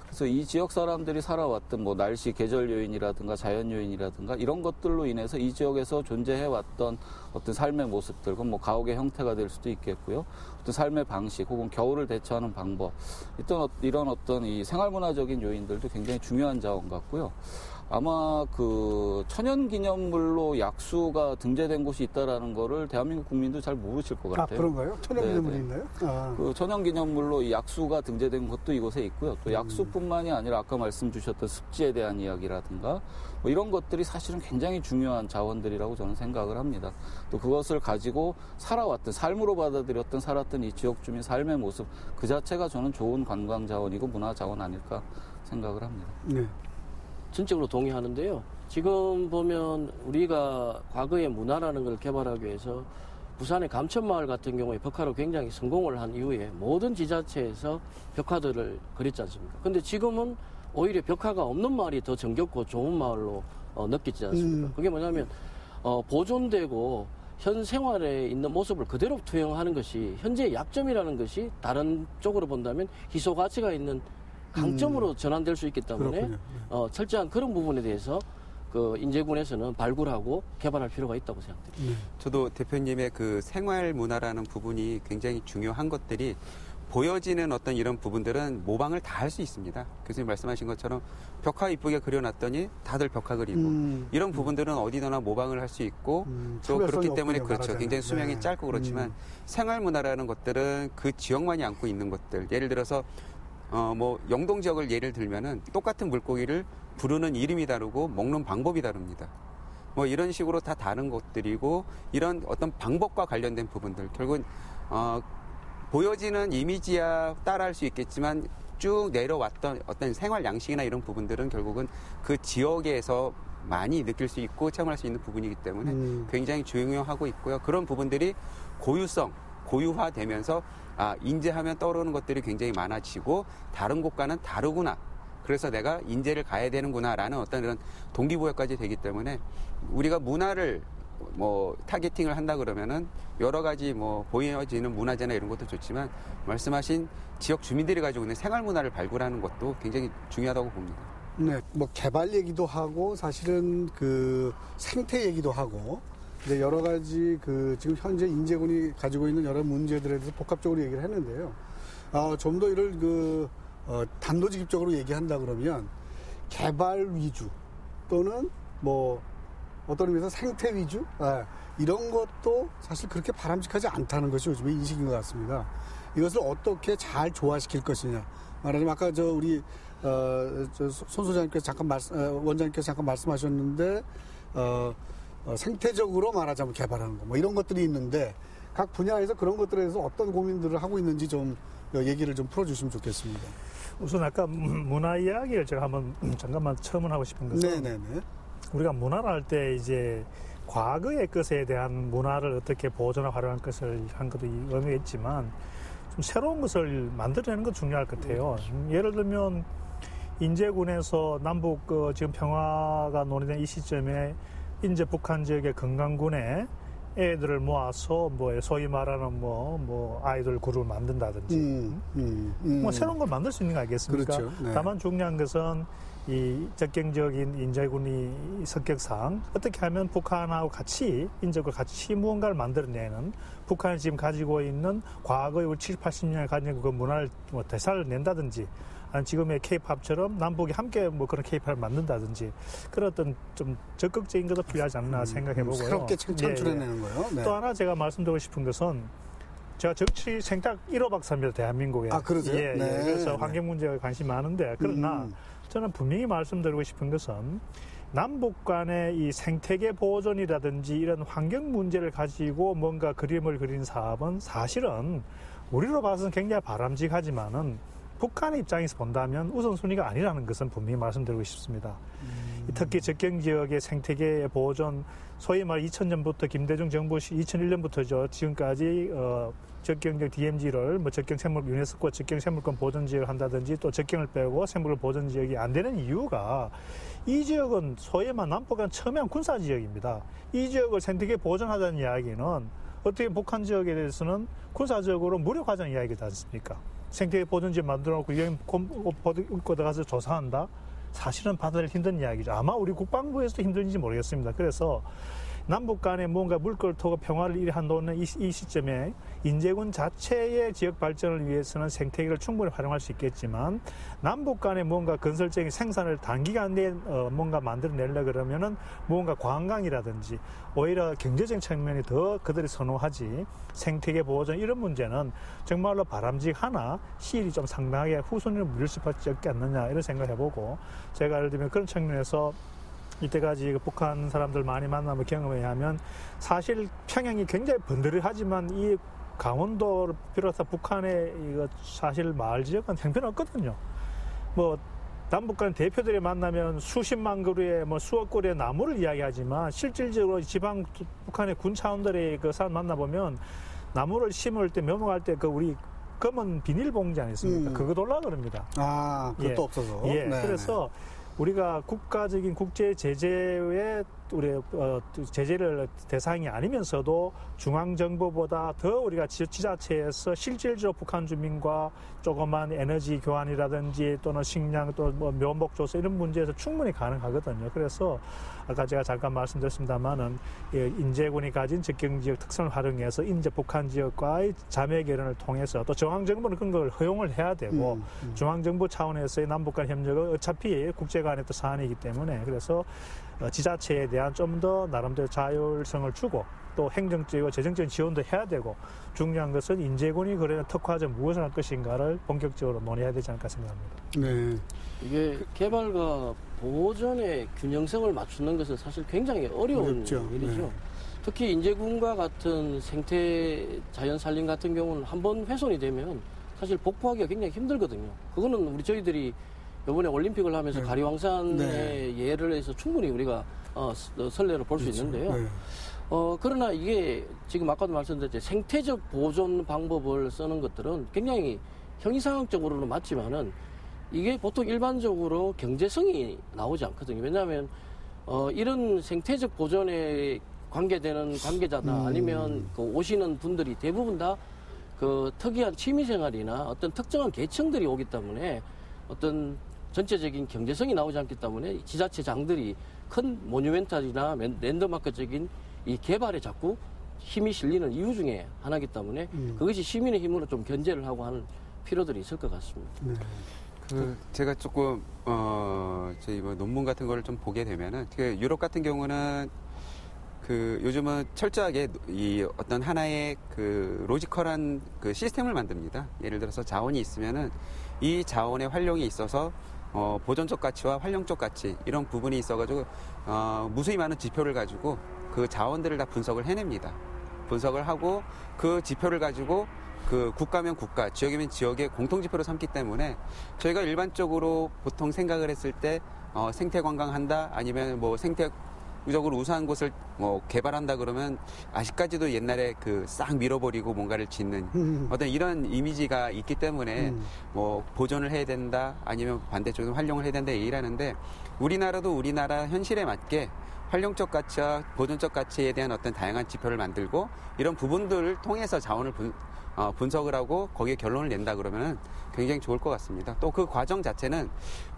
그래서 이 지역 사람들이 살아왔던 뭐 날씨, 계절 요인이라든가 자연 요인이라든가 이런 것들로 인해서 이 지역에서 존재해왔던 어떤 삶의 모습들, 그건 뭐 가옥의 형태가 될 수도 있겠고요. 어떤 삶의 방식 혹은 겨울을 대처하는 방법, 이런 어떤 이 생활문화적인 요인들도 굉장히 중요한 자원 같고요. 아마 천연기념물로 약수가 등재된 곳이 있다라는 거를 대한민국 국민도 잘 모르실 것 같아요. 그런가요? 천연기념물이 있나요? 천연기념물로 이 약수가 등재된 곳도 이곳에 있고요. 또 약수뿐만이 아니라 아까 말씀 주셨던 습지에 대한 이야기라든가 뭐 이런 것들이 사실은 굉장히 중요한 자원들이라고 저는 생각을 합니다. 또 그것을 가지고 삶으로 받아들였던 살았던 이 지역 주민 삶의 모습 그 자체가 저는 좋은 관광 자원이고 문화 자원 아닐까 생각을 합니다. 네. 전적으로 동의하는데요. 지금 보면 우리가 과거의 문화라는 걸 개발하기 위해서 부산의 감천마을 같은 경우에 벽화로 굉장히 성공을 한 이후에 모든 지자체에서 벽화들을 그렸지 않습니까? 근데 지금은 오히려 벽화가 없는 마을이 더 정겹고 좋은 마을로 느끼지 않습니까? 그게 뭐냐면 보존되고 현 생활에 있는 모습을 그대로 투영하는 것이 현재의 약점이라는 것이 다른 쪽으로 본다면 희소 가치가 있는 강점으로 전환될 수 있기 때문에 철저한 그런 부분에 대해서 인제군에서는 발굴하고 개발할 필요가 있다고 생각됩니다. 저도 대표님의 그 생활 문화라는 부분이 굉장히 중요한 것들이 보여지는 어떤 이런 부분들은 모방을 다 할 수 있습니다. 교수님 말씀하신 것처럼 벽화 이쁘게 그려놨더니 다들 벽화 그리고 이런 부분들은 어디서나 모방을 할 수 있고 또 그렇기 때문에 그렇죠. 굉장히 수명이 짧고 그렇지만 생활 문화라는 것들은 그 지역만이 안고 있는 것들. 예를 들어서 뭐 영동 지역을 예를 들면은 똑같은 물고기를 부르는 이름이 다르고 먹는 방법이 다릅니다. 뭐 이런 식으로 다 다른 것들이고 이런 어떤 방법과 관련된 부분들 결국은 보여지는 이미지야 따라할 수 있겠지만 쭉 내려왔던 어떤 생활 양식이나 이런 부분들은 결국은 그 지역에서 많이 느낄 수 있고 체험할 수 있는 부분이기 때문에 굉장히 중요하고 있고요. 그런 부분들이 고유화되면서 인제하면 떠오르는 것들이 굉장히 많아지고 다른 곳과는 다르구나. 그래서 내가 인제를 가야 되는구나라는 어떤 이런 동기부여까지 되기 때문에 우리가 문화를 타겟팅을 한다 그러면은 여러 가지 보여지는 문화재나 이런 것도 좋지만 말씀하신 지역 주민들이 가지고 있는 생활 문화를 발굴하는 것도 굉장히 중요하다고 봅니다. 네, 개발 얘기도 하고 사실은 그 생태 얘기도 하고 이제 여러 가지 지금 현재 인제군이 가지고 있는 여러 문제들에 대해서 복합적으로 얘기를 했는데요. 좀 더 이를 단도직입적으로 얘기한다 그러면 개발 위주 또는 어떤 의미에서 생태 위주 이런 것도 사실 그렇게 바람직하지 않다는 것이 요즘의 인식인 것 같습니다. 이것을 어떻게 잘 조화시킬 것이냐. 말하자면 아까 우리 손 소장님께서 원장님께서 잠깐 말씀하셨는데 생태적으로 말하자면 개발하는 거 이런 것들이 있는데 각 분야에서 그런 것들에 대해서 어떤 고민들을 하고 있는지 좀 얘기를 좀 풀어주시면 좋겠습니다. 우선 아까 문화 이야기를 제가 한번 잠깐만 첨언하고 싶은 것은 네네네. 우리가 문화를 할 때 이제 과거의 것에 대한 문화를 어떻게 보존하고 활용할 것을 한 것도 의미가 있지만 좀 새로운 것을 만들어내는 것도 중요할 것 같아요. 예를 들면 인제군에서 남북 지금 평화가 논의된 이 시점에 인제 북한 지역의 건강군에 애들을 모아서 소위 말하는 아이돌 그룹을 만든다든지 새로운 걸 만들 수 있는 거 아니겠습니까? 그렇죠. 네. 다만 중요한 것은 이 적경적인 인제군이 성격상 어떻게 하면 북한하고 같이 인적으로 같이 무언가를 만들어내는 북한이 지금 가지고 있는 과거의 70, 80년에 가진 그 문화를 대사를 낸다든지 아니면 지금의 K-팝처럼 남북이 함께 그런 K-팝을 만든다든지 그런 어떤 좀 적극적인 것도 필요하지 않나 생각해보고요. 새롭게 창출해내는 거예요. 네. 또 하나 제가 말씀드리고 싶은 것은 제가 정치 생각 1호 박사입니다. 대한민국에. 그러세요? 예, 네. 그래서 환경 문제에 관심이 많은데 그러나 저는 분명히 말씀드리고 싶은 것은 남북 간의 이 생태계 보존이라든지 이런 환경 문제를 가지고 뭔가 그림을 그린 사업은 사실은 우리로 봐서는 굉장히 바람직하지만은 북한의 입장에서 본다면 우선순위가 아니라는 것은 분명히 말씀드리고 싶습니다. 특히 적경 지역의 생태계 보존, 소위 말 2000년부터 김대중 정부 2001년부터죠. 지금까지 적경 지역 DMZ를 적경 생물 유네스코 적경 생물권 보존 지역을 한다든지 또 적경을 빼고 생물권 보존 지역이 안 되는 이유가 이 지역은 소위 말 남북한 첨예한 군사 지역입니다. 이 지역을 생태계 보존하자는 이야기는 어떻게 북한 지역에 대해서는 군사적으로 무력화하자는 이야기지 않습니까? 생태계 보존지역 만들어놓고 유엔 입고 들어가서 조사한다? 사실은 받아들일 힘든 이야기죠. 아마 우리 국방부에서도 힘든지 모르겠습니다. 그래서 남북 간에 뭔가 물꼬를 터고 평화를 이해한다는 이 시점에 인제군 자체의 지역 발전을 위해서는 생태계를 충분히 활용할 수 있겠지만 남북 간에 뭔가 건설적인 생산을 단기간 내에 뭔가 만들어내려 그러면은 뭔가 관광이라든지 오히려 경제적인 측면이 더 그들이 선호하지 생태계 보존 이런 문제는 정말로 바람직하나 시일이 좀 상당하게 후순위를 물릴 수밖에 없지 않느냐 이런 생각해보고 제가 예를 들면 그런 측면에서 이때까지 북한 사람들 많이 만나면 경험에 의하면 사실 평양이 굉장히 번들하지만 이 강원도를 비롯한 북한의 이거 사실 마을 지역은 형편없거든요. 남북 간 대표들이 만나면 수십만 그루의 수억 그루의 나무를 이야기하지만 실질적으로 지방 북한의 군 차원들의 그 사람 만나보면 나무를 심을 때 묘목할 때 우리 검은 비닐봉지 아니겠습니까? 그거 올라 그럽니다. 그것도 없어서. 예. 네. 그래서 우리가 국가적인 국제 제재의 우리 제재를 대상이 아니면서도 중앙정부보다 더 우리가 지자체에서 실질적으로 북한 주민과 조그만 에너지 교환이라든지 또는 식량 또 묘목 조사 이런 문제에서 충분히 가능하거든요. 그래서 아까 제가 잠깐 말씀드렸습니다만은 인제군이 가진 적경지역 특성을 활용해서 인제 북한 지역과의 자매 결연을 통해서 또 중앙정부는 그런 걸 허용을 해야 되고 중앙정부 차원에서의 남북 간 협력은 어차피 국제간의 또 사안이기 때문에 그래서 지자체에 대한 좀 더 나름대로 자율성을 주고 또 행정적이고 재정적인 지원도 해야 되고 중요한 것은 인제군이 그래 특화적 무엇을 할 것인가를 본격적으로 논의해야 되지 않을까 생각합니다. 네. 이게 개발과 보존의 균형성을 맞추는 것은 사실 굉장히 어려운 어렵죠. 일이죠. 네. 특히 인제군과 같은 생태 자연 산림 같은 경우는 한번 훼손이 되면 사실 복구하기가 굉장히 힘들거든요. 그거는 저희들이 이번에 올림픽을 하면서 네. 가리왕산의 네. 예를 해서 충분히 우리가 선례로 볼 수 그렇죠. 있는데요. 네. 그러나 이게 지금 아까도 말씀드렸듯이 생태적 보존 방법을 쓰는 것들은 굉장히 형이상학적으로는 맞지만은 이게 보통 일반적으로 경제성이 나오지 않거든요. 왜냐하면 이런 생태적 보존에 관계되는 관계자나 아니면 그 오시는 분들이 대부분 다 그 특이한 취미생활이나 어떤 특정한 계층들이 오기 때문에 어떤 전체적인 경제성이 나오지 않기 때문에 지자체장들이 큰 모뉴멘탈이나 랜드마크적인 이 개발에 자꾸 힘이 실리는 이유 중에 하나이기 때문에 그것이 시민의 힘으로 좀 견제를 하고 하는 필요들이 있을 것 같습니다. 네. 제가 조금 저희 뭐 논문 같은 거를 좀 보게 되면은 유럽 같은 경우는 요즘은 철저하게 이 어떤 하나의 로지컬한 시스템을 만듭니다. 예를 들어서 자원이 있으면은 이 자원의 활용이 있어서 보존적 가치와 활용적 가치 이런 부분이 있어가지고 무수히 많은 지표를 가지고 그 자원들을 다 분석을 해냅니다. 분석을 하고 그 지표를 가지고 국가면 국가, 지역이면 지역의 공통지표로 삼기 때문에 저희가 일반적으로 보통 생각을 했을 때 생태 관광한다 아니면 뭐 생태적으로 우수한 곳을 뭐 개발한다 그러면 아직까지도 옛날에 싹 밀어버리고 뭔가를 짓는 어떤 이런 이미지가 있기 때문에 뭐 보존을 해야 된다 아니면 반대쪽으로 활용을 해야 된다 얘기를 하는데 우리나라도 우리나라 현실에 맞게 활용적 가치와 보존적 가치에 대한 어떤 다양한 지표를 만들고 이런 부분들을 통해서 자원을 분석을 하고 거기에 결론을 낸다 그러면은 굉장히 좋을 것 같습니다. 또 그 과정 자체는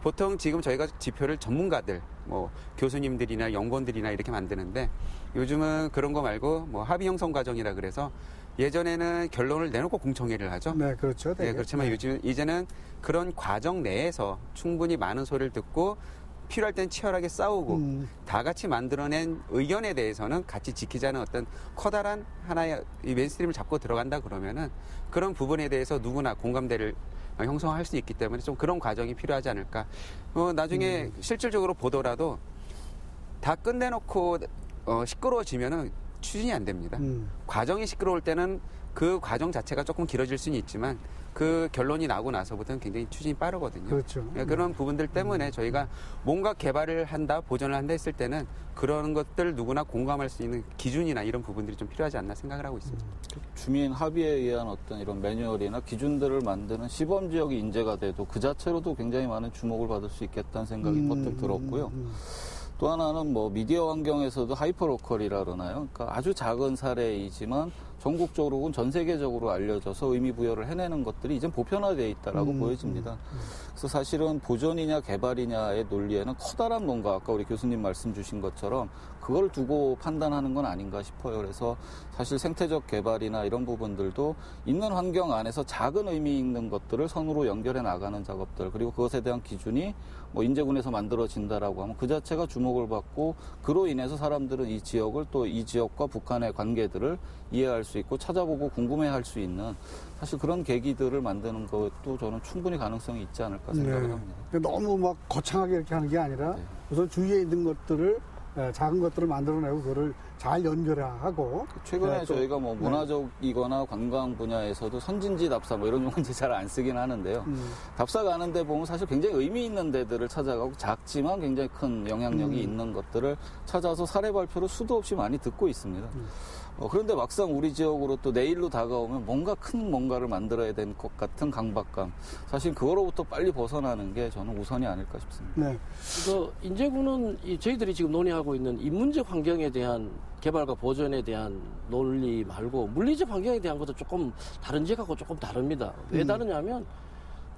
보통 지금 저희가 지표를 전문가들, 뭐 교수님들이나 연구원들이나 이렇게 만드는데 요즘은 그런 거 말고 뭐 합의 형성 과정이라 그래서 예전에는 결론을 내놓고 공청회를 하죠. 네, 그렇죠. 네, 그렇지만 이제는 그런 과정 내에서 충분히 많은 소리를 듣고 필요할 땐 치열하게 싸우고 다 같이 만들어낸 의견에 대해서는 같이 지키자는 어떤 커다란 하나의 이 메인스트림을 잡고 들어간다 그러면은 그런 부분에 대해서 누구나 공감대를 형성할 수 있기 때문에 좀 그런 과정이 필요하지 않을까. 나중에 실질적으로 보더라도 다 끝내놓고 시끄러워지면은 추진이 안 됩니다. 과정이 시끄러울 때는 그 과정 자체가 조금 길어질 수는 있지만 그 결론이 나고 나서부터는 굉장히 추진이 빠르거든요. 그렇죠. 그런 부분들 때문에 저희가 뭔가 개발을 한다, 보존을 한다 했을 때는 그런 것들 누구나 공감할 수 있는 기준이나 이런 부분들이 좀 필요하지 않나 생각을 하고 있습니다. 주민 합의에 의한 어떤 이런 매뉴얼이나 기준들을 만드는 시범 지역이 인재가 돼도 그 자체로도 굉장히 많은 주목을 받을 수 있겠다는 생각이 번뜩 들었고요. 또 하나는 뭐 미디어 환경에서도 하이퍼로컬이라 그러나요? 그러니까 아주 작은 사례이지만 전국적으로 혹은 전 세계적으로 알려져서 의미 부여를 해내는 것들이 이제 보편화되어 있다라고 보여집니다. 그래서 사실은 보존이냐 개발이냐의 논리에는 커다란 뭔가 아까 우리 교수님 말씀 주신 것처럼 그걸 두고 판단하는 건 아닌가 싶어요. 그래서 사실 생태적 개발이나 이런 부분들도 있는 환경 안에서 작은 의미 있는 것들을 선으로 연결해 나가는 작업들 그리고 그것에 대한 기준이 뭐 인제군에서 만들어진다라고 하면 그 자체가 주목을 받고 그로 인해서 사람들은 이 지역을 또 이 지역과 북한의 관계들을 이해할 수 있고 찾아보고 궁금해할 수 있는 사실 그런 계기들을 만드는 것도 저는 충분히 가능성이 있지 않을까 생각을 합니다. 너무 막 거창하게 이렇게 하는 게 아니라 네. 우선 주위에 있는 것들을 작은 것들을 만들어내고 그거를 잘 연결하고 최근에 저희가 뭐 문화적이거나 관광 분야에서도 선진지 답사 뭐 이런 용어는 잘 안 쓰긴 하는데요. 답사 가는데 보면 사실 굉장히 의미 있는 데들을 찾아가고 작지만 굉장히 큰 영향력이 있는 것들을 찾아서 사례 발표를 수도 없이 많이 듣고 있습니다. 그런데 막상 우리 지역으로 또 내일로 다가오면 뭔가 큰 뭔가를 만들어야 될 것 같은 강박감. 사실 그거로부터 빨리 벗어나는 게 저는 우선이 아닐까 싶습니다. 네. 인제군은 저희들이 지금 논의하고 있는 인문적 환경에 대한 개발과 보존에 대한 논리 말고 물리적 환경에 대한 것도 조금 다른 지역하고 조금 다릅니다. 왜 다르냐면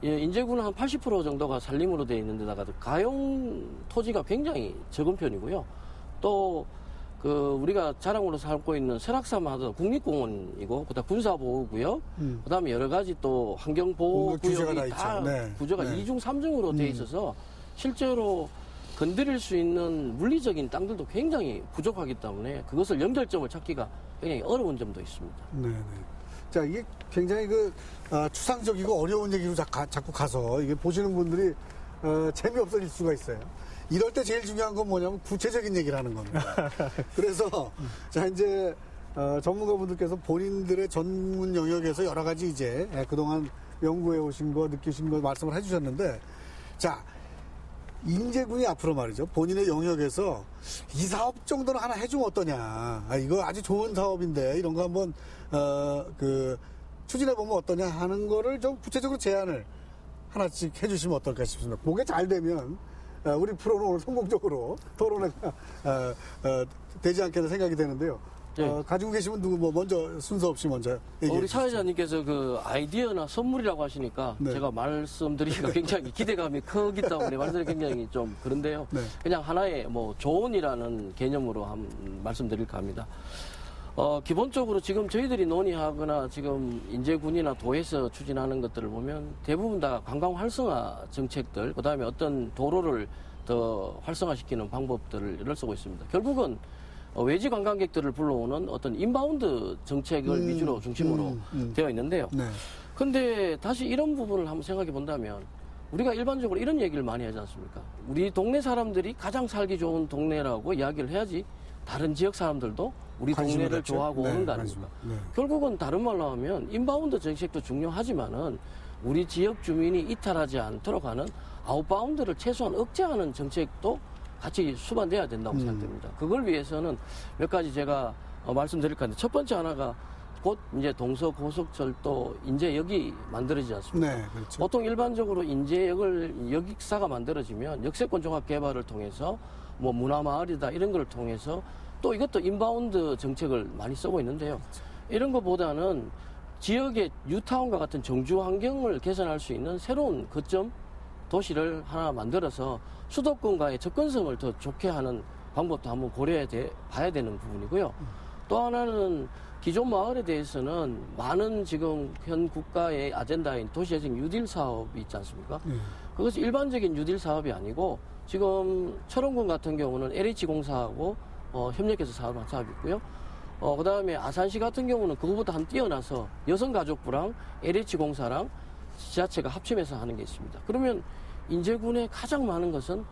인제군은 한 80% 정도가 산림으로 되어 있는 데다가 가용 토지가 굉장히 적은 편이고요. 또 우리가 자랑으로 삼고 있는 설악산마도 국립공원이고, 그다음 군사보호구역, 그다음에 여러 가지 또 환경보호구역이 다 구조가 2중, 3중으로 돼 있어서 실제로 건드릴 수 있는 물리적인 땅들도 굉장히 부족하기 때문에 그것을 연결점을 찾기가 굉장히 어려운 점도 있습니다. 네. 자, 이게 굉장히 추상적이고 어려운 얘기로 자꾸 가서 이게 보시는 분들이 재미없어질 수가 있어요. 이럴 때 제일 중요한 건 뭐냐면 구체적인 얘기를 하는 겁니다. 그래서 자 이제 전문가분들께서 본인들의 전문 영역에서 여러 가지 이제 그동안 연구해 오신 거, 느끼신 거 말씀을 해주셨는데, 자 인재군이 앞으로 말이죠, 본인의 영역에서 이 사업 정도는 하나 해주면 어떠냐, 이거 아주 좋은 사업인데 이런 거 한번 추진해 보면 어떠냐 하는 거를 좀 구체적으로 제안을 하나씩 해주시면 어떨까 싶습니다. 그게 잘 되면 우리 프로는 오늘 성공적으로 토론회가 되지 않겠나 생각이 되는데요. 네. 가지고 계시면 누구 먼저 순서 없이 먼저 얘기해 우리 주시죠. 사회자님께서 그 아이디어나 선물이라고 하시니까 네. 제가 말씀드리기가 굉장히 기대감이 크기 때문에 말씀이 굉장히 좀 그런데요. 네. 그냥 하나의 뭐 조언이라는 개념으로 말씀드릴까 합니다. 기본적으로 지금 저희들이 논의하거나 지금 인재군이나 도에서 추진하는 것들을 보면 대부분 다 관광 활성화 정책들, 그 다음에 어떤 도로를 더 활성화시키는 방법들을 쓰고 있습니다. 결국은 외지 관광객들을 불러오는 어떤 인바운드 정책을 위주로 중심으로 되어 있는데요. 네. 근데 다시 이런 부분을 한번 생각해 본다면 우리가 일반적으로 이런 얘기를 많이 하지 않습니까? 우리 동네 사람들이 가장 살기 좋은 동네라고 이야기를 해야지 다른 지역 사람들도 우리 동네를 갖죠. 좋아하고 네, 오는 거 아닙니까? 네. 결국은 다른 말로 하면 인바운드 정책도 중요하지만은 우리 지역 주민이 이탈하지 않도록 하는 아웃바운드를 최소한 억제하는 정책도 같이 수반돼야 된다고 생각됩니다. 그걸 위해서는 몇 가지 제가 말씀드릴 건데, 첫 번째 하나가 곧 이제 동서고속철도 인제역이 만들어지지 않습니까? 네, 그렇죠. 보통 일반적으로 역사가 만들어지면 역세권 종합 개발을 통해서 뭐 문화마을이다 이런 걸 통해서 또 이것도 인바운드 정책을 많이 쓰고 있는데요. 이런 것보다는 지역의 뉴타운과 같은 정주 환경을 개선할 수 있는 새로운 거점 도시를 하나 만들어서 수도권과의 접근성을 더 좋게 하는 방법도 한번 고려해 봐야 되는 부분이고요. 또 하나는 기존 마을에 대해서는 많은 지금 현 국가의 아젠다인 도시재생 뉴딜 사업이 있지 않습니까? 그것이 일반적인 뉴딜 사업이 아니고 지금 철원군 같은 경우는 LH공사하고 협력해서 사업한 사업이 있고요. 그 다음에 아산시 같은 경우는 그거보다 한 뛰어나서 여성가족부랑 LH공사랑 지자체가 합심해서 하는 게 있습니다. 그러면 인제군에 가장 많은 것은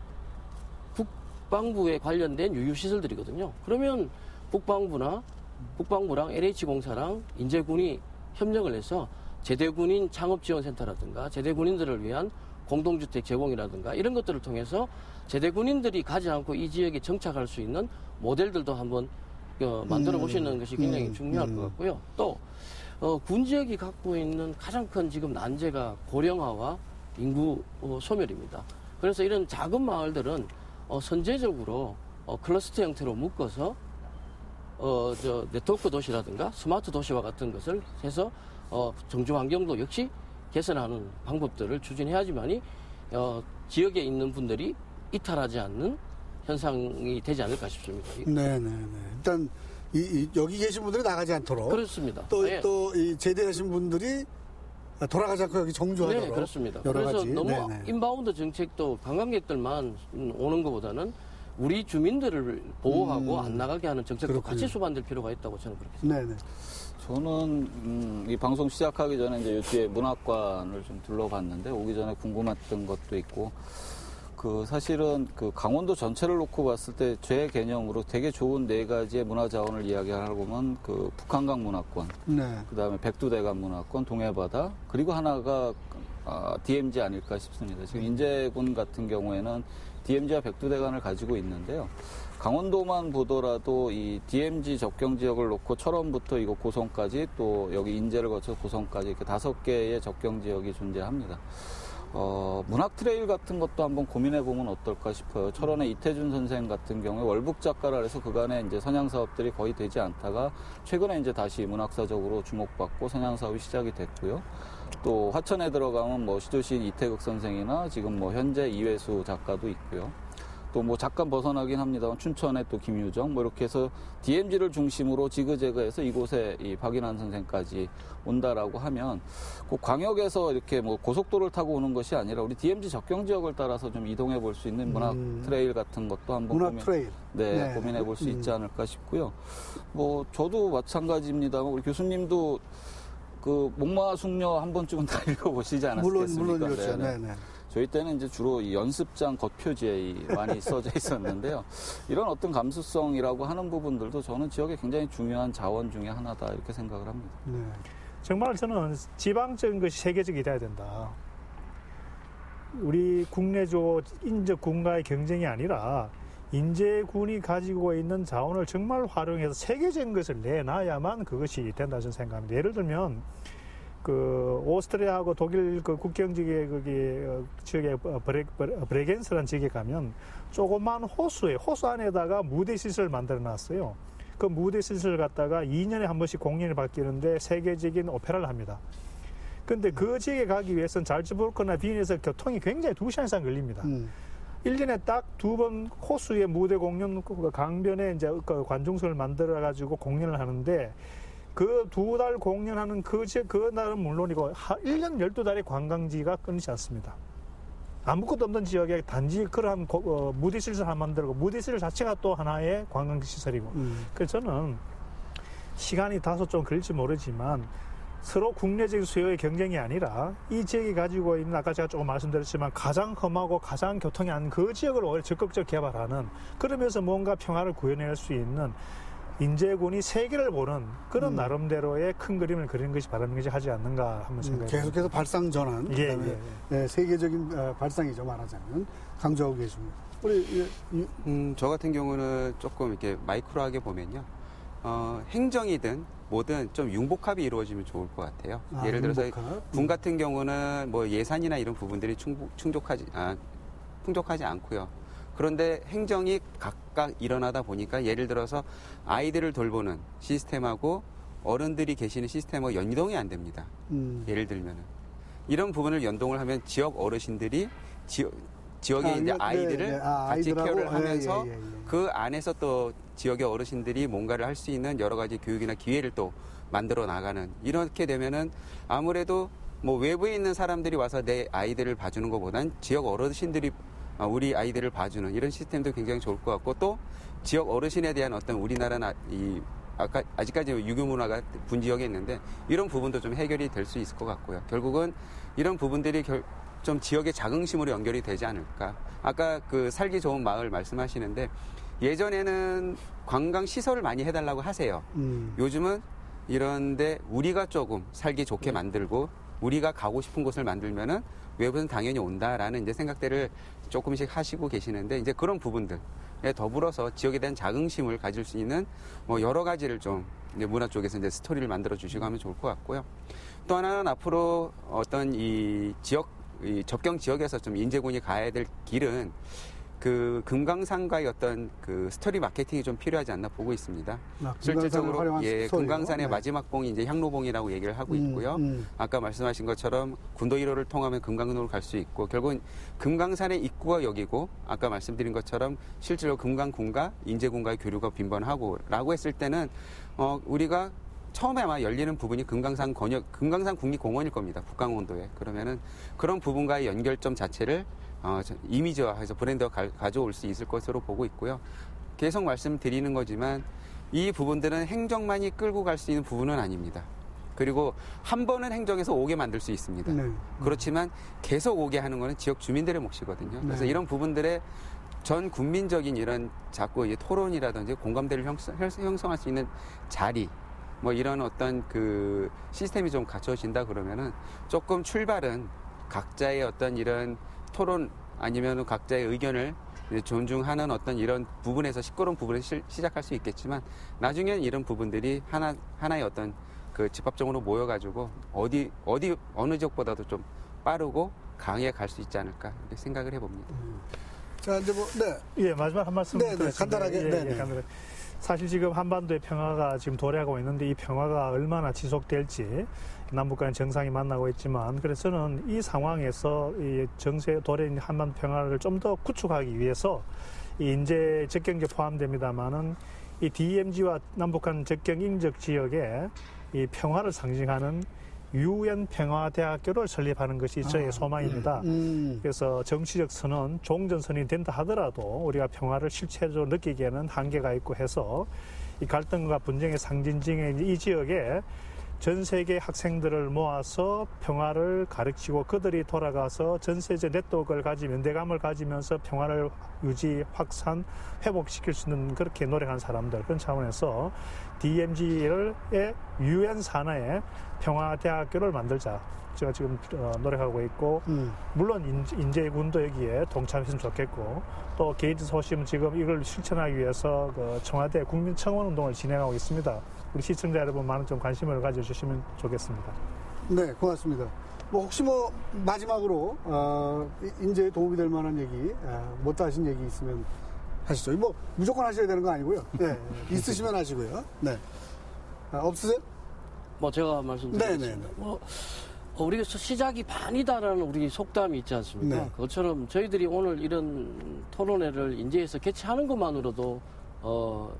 국방부에 관련된 유휴시설들이거든요. 그러면 국방부랑 LH공사랑 인제군이 협력을 해서 제대군인 창업지원센터라든가 제대군인들을 위한 공동주택 제공이라든가 이런 것들을 통해서 제대군인들이 가지 않고 이 지역에 정착할 수 있는 모델들도 한번 만들어 보시는 것이 굉장히 중요할 것 같고요. 또 군지역이 갖고 있는 가장 큰 지금 난제가 고령화와 인구 소멸입니다. 그래서 이런 작은 마을들은 선제적으로 클러스터 형태로 묶어서 네트워크 도시라든가 스마트 도시와 같은 것을 해서 정주 환경도 역시 개선하는 방법들을 추진해야지만이 지역에 있는 분들이 이탈하지 않는 현상이 되지 않을까 싶습니다. 네네네. 일단 여기 계신 분들이 나가지 않도록. 그렇습니다. 또 이 제대하신 분들이 돌아가지 않고 여기 정주하도록. 네, 그렇습니다. 여러 그래서 가지. 너무 네네. 인바운드 정책도 관광객들만 오는 것보다는 우리 주민들을 보호하고 안 나가게 하는 정책도 그렇군요. 같이 수반될 필요가 있다고 저는 그렇게 생각합니다. 네네. 저는 이 방송 시작하기 전에 이제 이 뒤에 문학관을 좀 둘러봤는데 오기 전에 궁금했던 것도 있고 사실은 강원도 전체를 놓고 봤을 때 제 개념으로 되게 좋은 네 가지의 문화 자원을 이야기하려고 하면 북한강 문화권, 네. 그다음에 백두대간 문화권, 동해바다, 그리고 하나가 DMZ 아닐까 싶습니다. 지금 인제군 같은 경우에는 DMZ와 백두대간을 가지고 있는데요. 강원도만 보더라도 이 DMZ 접경 지역을 놓고 철원부터 이거 고성까지 또 여기 인제를 거쳐 고성까지 이렇게 5개의 접경 지역이 존재합니다. 문학 트레일 같은 것도 한번 고민해 보면 어떨까 싶어요. 철원의 이태준 선생 같은 경우에 월북 작가라 해서 그간에 이제 선양 사업들이 거의 되지 않다가 최근에 이제 다시 문학사적으로 주목받고 선양 사업이 시작이 됐고요. 또 화천에 들어가면 뭐 시조시인 이태극 선생이나 지금 뭐 현재 이회수 작가도 있고요. 또 뭐 잠깐 벗어나긴 합니다만 춘천에 또 김유정 뭐 이렇게 해서 DMZ를 중심으로 지그재그해서 이곳에 이 박인환 선생까지 온다라고 하면 꼭 광역에서 이렇게 뭐 고속도로를 타고 오는 것이 아니라 우리 DMZ 접경 지역을 따라서 좀 이동해 볼 수 있는 문학 트레일 같은 것도 한번 문화 트레일. 네, 고민해 볼 수 있지 않을까 싶고요. 뭐 저도 마찬가지입니다만 우리 교수님도 목마 숙녀 한 번쯤은 다 읽어보시지 않았겠습니까? 물론 그렇죠. 네네. 저희 때는 이제 주로 이 연습장 겉표지에 많이 써져 있었는데요. 이런 어떤 감수성이라고 하는 부분들도 저는 지역의 굉장히 중요한 자원 중에 하나다 이렇게 생각을 합니다. 네. 정말 저는 지방적인 것이 세계적이 돼야 된다. 우리 국내적 인접 군과의 경쟁이 아니라 인제군이 가지고 있는 자원을 정말 활용해서 세계적인 것을 내놔야만 그것이 된다 저는 생각합니다. 예를 들면 그 오스트리아하고 독일 그 국경 지역에 브레겐스라는 지역에 가면 조그만 호수 안에다가 무대 시설을 만들어 놨어요. 그 무대 시설을 갖다가 2년에 한 번씩 공연이 바뀌는데 세계적인 오페라를 합니다. 근데 그 지역에 가기 위해서는 잘츠부르크나 비엔에서 교통이 굉장히 2시간 이상 걸립니다. 1년에 딱 2번 호수의 무대 공연 강변에 이제 그 관중석을 만들어 가지고 공연을 하는데 그 2달 공연하는 그 날은 물론이고 1년 12달의 관광지가 끊이지 않습니다. 아무것도 없는 지역에 단지 그러한 무대 시설 하나 만들고 무대 시설 자체가 또 하나의 관광시설이고 그래서 저는 시간이 다소 좀 걸릴지 모르지만 서로 국내적인 수요의 경쟁이 아니라 이 지역이 가지고 있는 아까 제가 조금 말씀드렸지만 가장 험하고 가장 교통이 안 그 지역을 오히려 적극적 개발하는 그러면서 뭔가 평화를 구현할 수 있는 인제군이 세계를 보는 그런 나름대로의 큰 그림을 그리는 것이 바라는 것이 하지 않는가 한번 생각해 봅니다. 계속해서 발상 전환, 그다음에 네, 세계적인 발상이죠 말하자면 강조하고 계십니다. 우리 저 같은 경우는 조금 이렇게 마이크로하게 보면요, 행정이든 뭐든 좀 융복합이 이루어지면 좋을 것 같아요. 예를 들어서 군 같은 경우는 뭐 예산이나 이런 부분들이 풍족하지 않고요. 그런데 행정이 각각 일어나다 보니까 예를 들어서 아이들을 돌보는 시스템하고 어른들이 계시는 시스템하고 연동이 안 됩니다. 예를 들면은 이런 부분을 연동을 하면 지역 어르신들이 지역의 이제 아이들을 같이 케어를 하면서 그 안에서 또 지역의 어르신들이 뭔가를 할 수 있는 여러 가지 교육이나 기회를 또 만들어 나가는 이렇게 되면은 아무래도 뭐 외부에 있는 사람들이 와서 내 아이들을 봐주는 것보단 지역 어르신들이 우리 아이들을 봐주는 이런 시스템도 굉장히 좋을 것 같고 또 지역 어르신에 대한 어떤 우리나라 아직까지 유교 문화가 분지역에 있는데 이런 부분도 좀 해결이 될 수 있을 것 같고요. 결국은 이런 부분들이 좀 지역의 자긍심으로 연결이 되지 않을까. 아까 그 살기 좋은 마을 말씀하시는데 예전에는 관광 시설을 많이 해달라고 하세요. 요즘은 이런데 우리가 조금 살기 좋게 만들고 우리가 가고 싶은 곳을 만들면은 외부는 당연히 온다라는 이제 생각들을 조금씩 하시고 계시는데 이제 그런 부분들에 더불어서 지역에 대한 자긍심을 가질 수 있는 뭐 여러 가지를 좀 이제 문화 쪽에서 이제 스토리를 만들어 주시고 하면 좋을 것 같고요. 또 하나는 앞으로 어떤 이 접경 지역에서 좀 인제군이 가야 될 길은 그 금강산과의 어떤 그 스토리 마케팅이 좀 필요하지 않나 보고 있습니다. 실질적으로 금강산의 마지막 봉이 이제 향로봉이라고 얘기를 하고 있고요. 아까 말씀하신 것처럼 군도 1호를 통하면 금강로로 갈 수 있고 결국은 금강산의 입구가 여기고 아까 말씀드린 것처럼 실제로 금강군과 인제군과의 교류가 빈번하고라고 했을 때는 우리가 처음에 아마 열리는 부분이 금강산 국립공원일 겁니다. 북강원도에. 그러면은 그런 부분과의 연결점 자체를 이미지화해서 브랜드화 가져올 수 있을 것으로 보고 있고요. 계속 말씀드리는 거지만 이 부분들은 행정만이 끌고 갈 수 있는 부분은 아닙니다. 그리고 한 번은 행정에서 오게 만들 수 있습니다. 그렇지만 계속 오게 하는 거는 지역 주민들의 몫이거든요. 그래서 이런 부분들의 전 국민적인 이런 자꾸 토론이라든지 공감대를 형성할 수 있는 자리 뭐 이런 어떤 그 시스템이 좀 갖춰진다 그러면은 조금 출발은 각자의 어떤 이런 토론 아니면 각자의 의견을 존중하는 어떤 이런 부분에서 시끄러운 부분에서 시작할 수 있겠지만 나중에는 이런 부분들이 하나의 어떤 그 집합적으로 모여가지고 어느 지역보다도 좀 빠르고 강하게 갈 수 있지 않을까 이렇게 생각을 해봅니다. 자 이제 마지막 한 말씀 간단하게. 간단하게. 사실 지금 한반도의 평화가 지금 도래하고 있는데 이 평화가 얼마나 지속될지 남북 간 정상이 만나고 있지만 그래서 저는 이 상황에서 이 정세 도래인 한반도 평화를 좀 더 구축하기 위해서 이 인제 접경지 포함됩니다만은 이 DMZ와 남북 간 접경 인접 지역에 이 평화를 상징하는 UN 평화대학교를 설립하는 것이 저의 소망입니다. 그래서 정치적 선언, 종전선언이 된다 하더라도 우리가 평화를 실체적으로 느끼기에는 한계가 있고 해서 이 갈등과 분쟁의 상징적인 이 지역에 전 세계 학생들을 모아서 평화를 가르치고 그들이 돌아가서 전 세계 네트워크를 가지면 연대감을 가지면서 평화를 유지, 확산, 회복시킬 수 있는 그렇게 노력한 사람들 그런 차원에서 DMZ의 UN 산하의 평화대학교를 만들자. 제가 지금 노력하고 있고 물론 인제군도 여기에 동참했으면 좋겠고 또 게이트 소심은 지금 이걸 실천하기 위해서 그 청와대 국민청원 운동을 진행하고 있습니다. 우리 시청자 여러분 많은 좀 관심을 가져주시면 좋겠습니다. 네, 고맙습니다. 뭐 혹시 뭐 마지막으로 인재에 도움이 될 만한 얘기, 못다 하신 얘기 있으면 하시죠. 뭐 무조건 하셔야 되는 거 아니고요. 네, 있으시면 하시고요. 네, 없으세요? 뭐 제가 말씀드리겠습니다. 네네. 뭐 우리가 시작이 반이다라는 우리 속담이 있지 않습니까? 네. 그것처럼 저희들이 오늘 이런 토론회를 인제에서 개최하는 것만으로도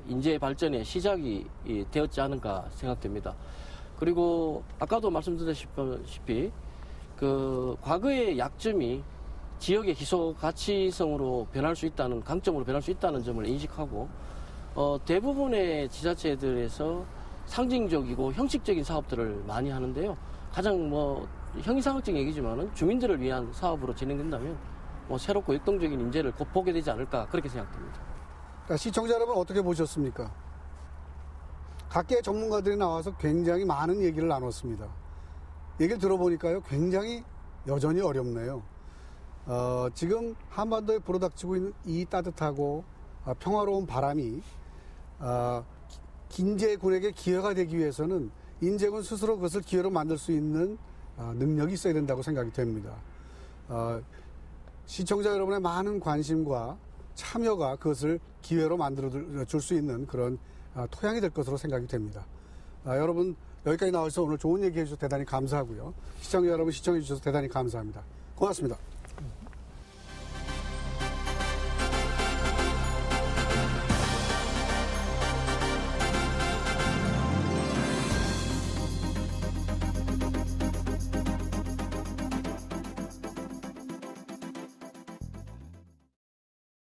인재의 발전의 시작이 되었지 않을까 생각됩니다. 그리고 아까도 말씀드렸다시피 그 과거의 약점이 지역의 희소 가치성으로 변할 수 있다는 강점으로 변할 수 있다는 점을 인식하고 대부분의 지자체들에서 상징적이고 형식적인 사업들을 많이 하는데요. 가장 뭐 형이상학적인 얘기지만은 주민들을 위한 사업으로 진행된다면 뭐 새롭고 역동적인 인재를 곧 보게 되지 않을까 그렇게 생각됩니다. 시청자 여러분 어떻게 보셨습니까? 각계의 전문가들이 나와서 굉장히 많은 얘기를 나눴습니다. 얘기를 들어보니까요, 굉장히 여전히 어렵네요. 지금 한반도에 불어닥치고 있는 이 따뜻하고 평화로운 바람이 인제군에게 기회가 되기 위해서는 인제군 스스로 그것을 기회로 만들 수 있는 능력이 있어야 된다고 생각이 됩니다. 시청자 여러분의 많은 관심과 참여가 그것을 기회로 만들어 줄 수 있는 그런 토양이 될 것으로 생각이 됩니다. 여러분 여기까지 나와주셔서 오늘 좋은 얘기 해주셔서 대단히 감사하고요. 시청자 여러분 시청해 주셔서 대단히 감사합니다. 고맙습니다.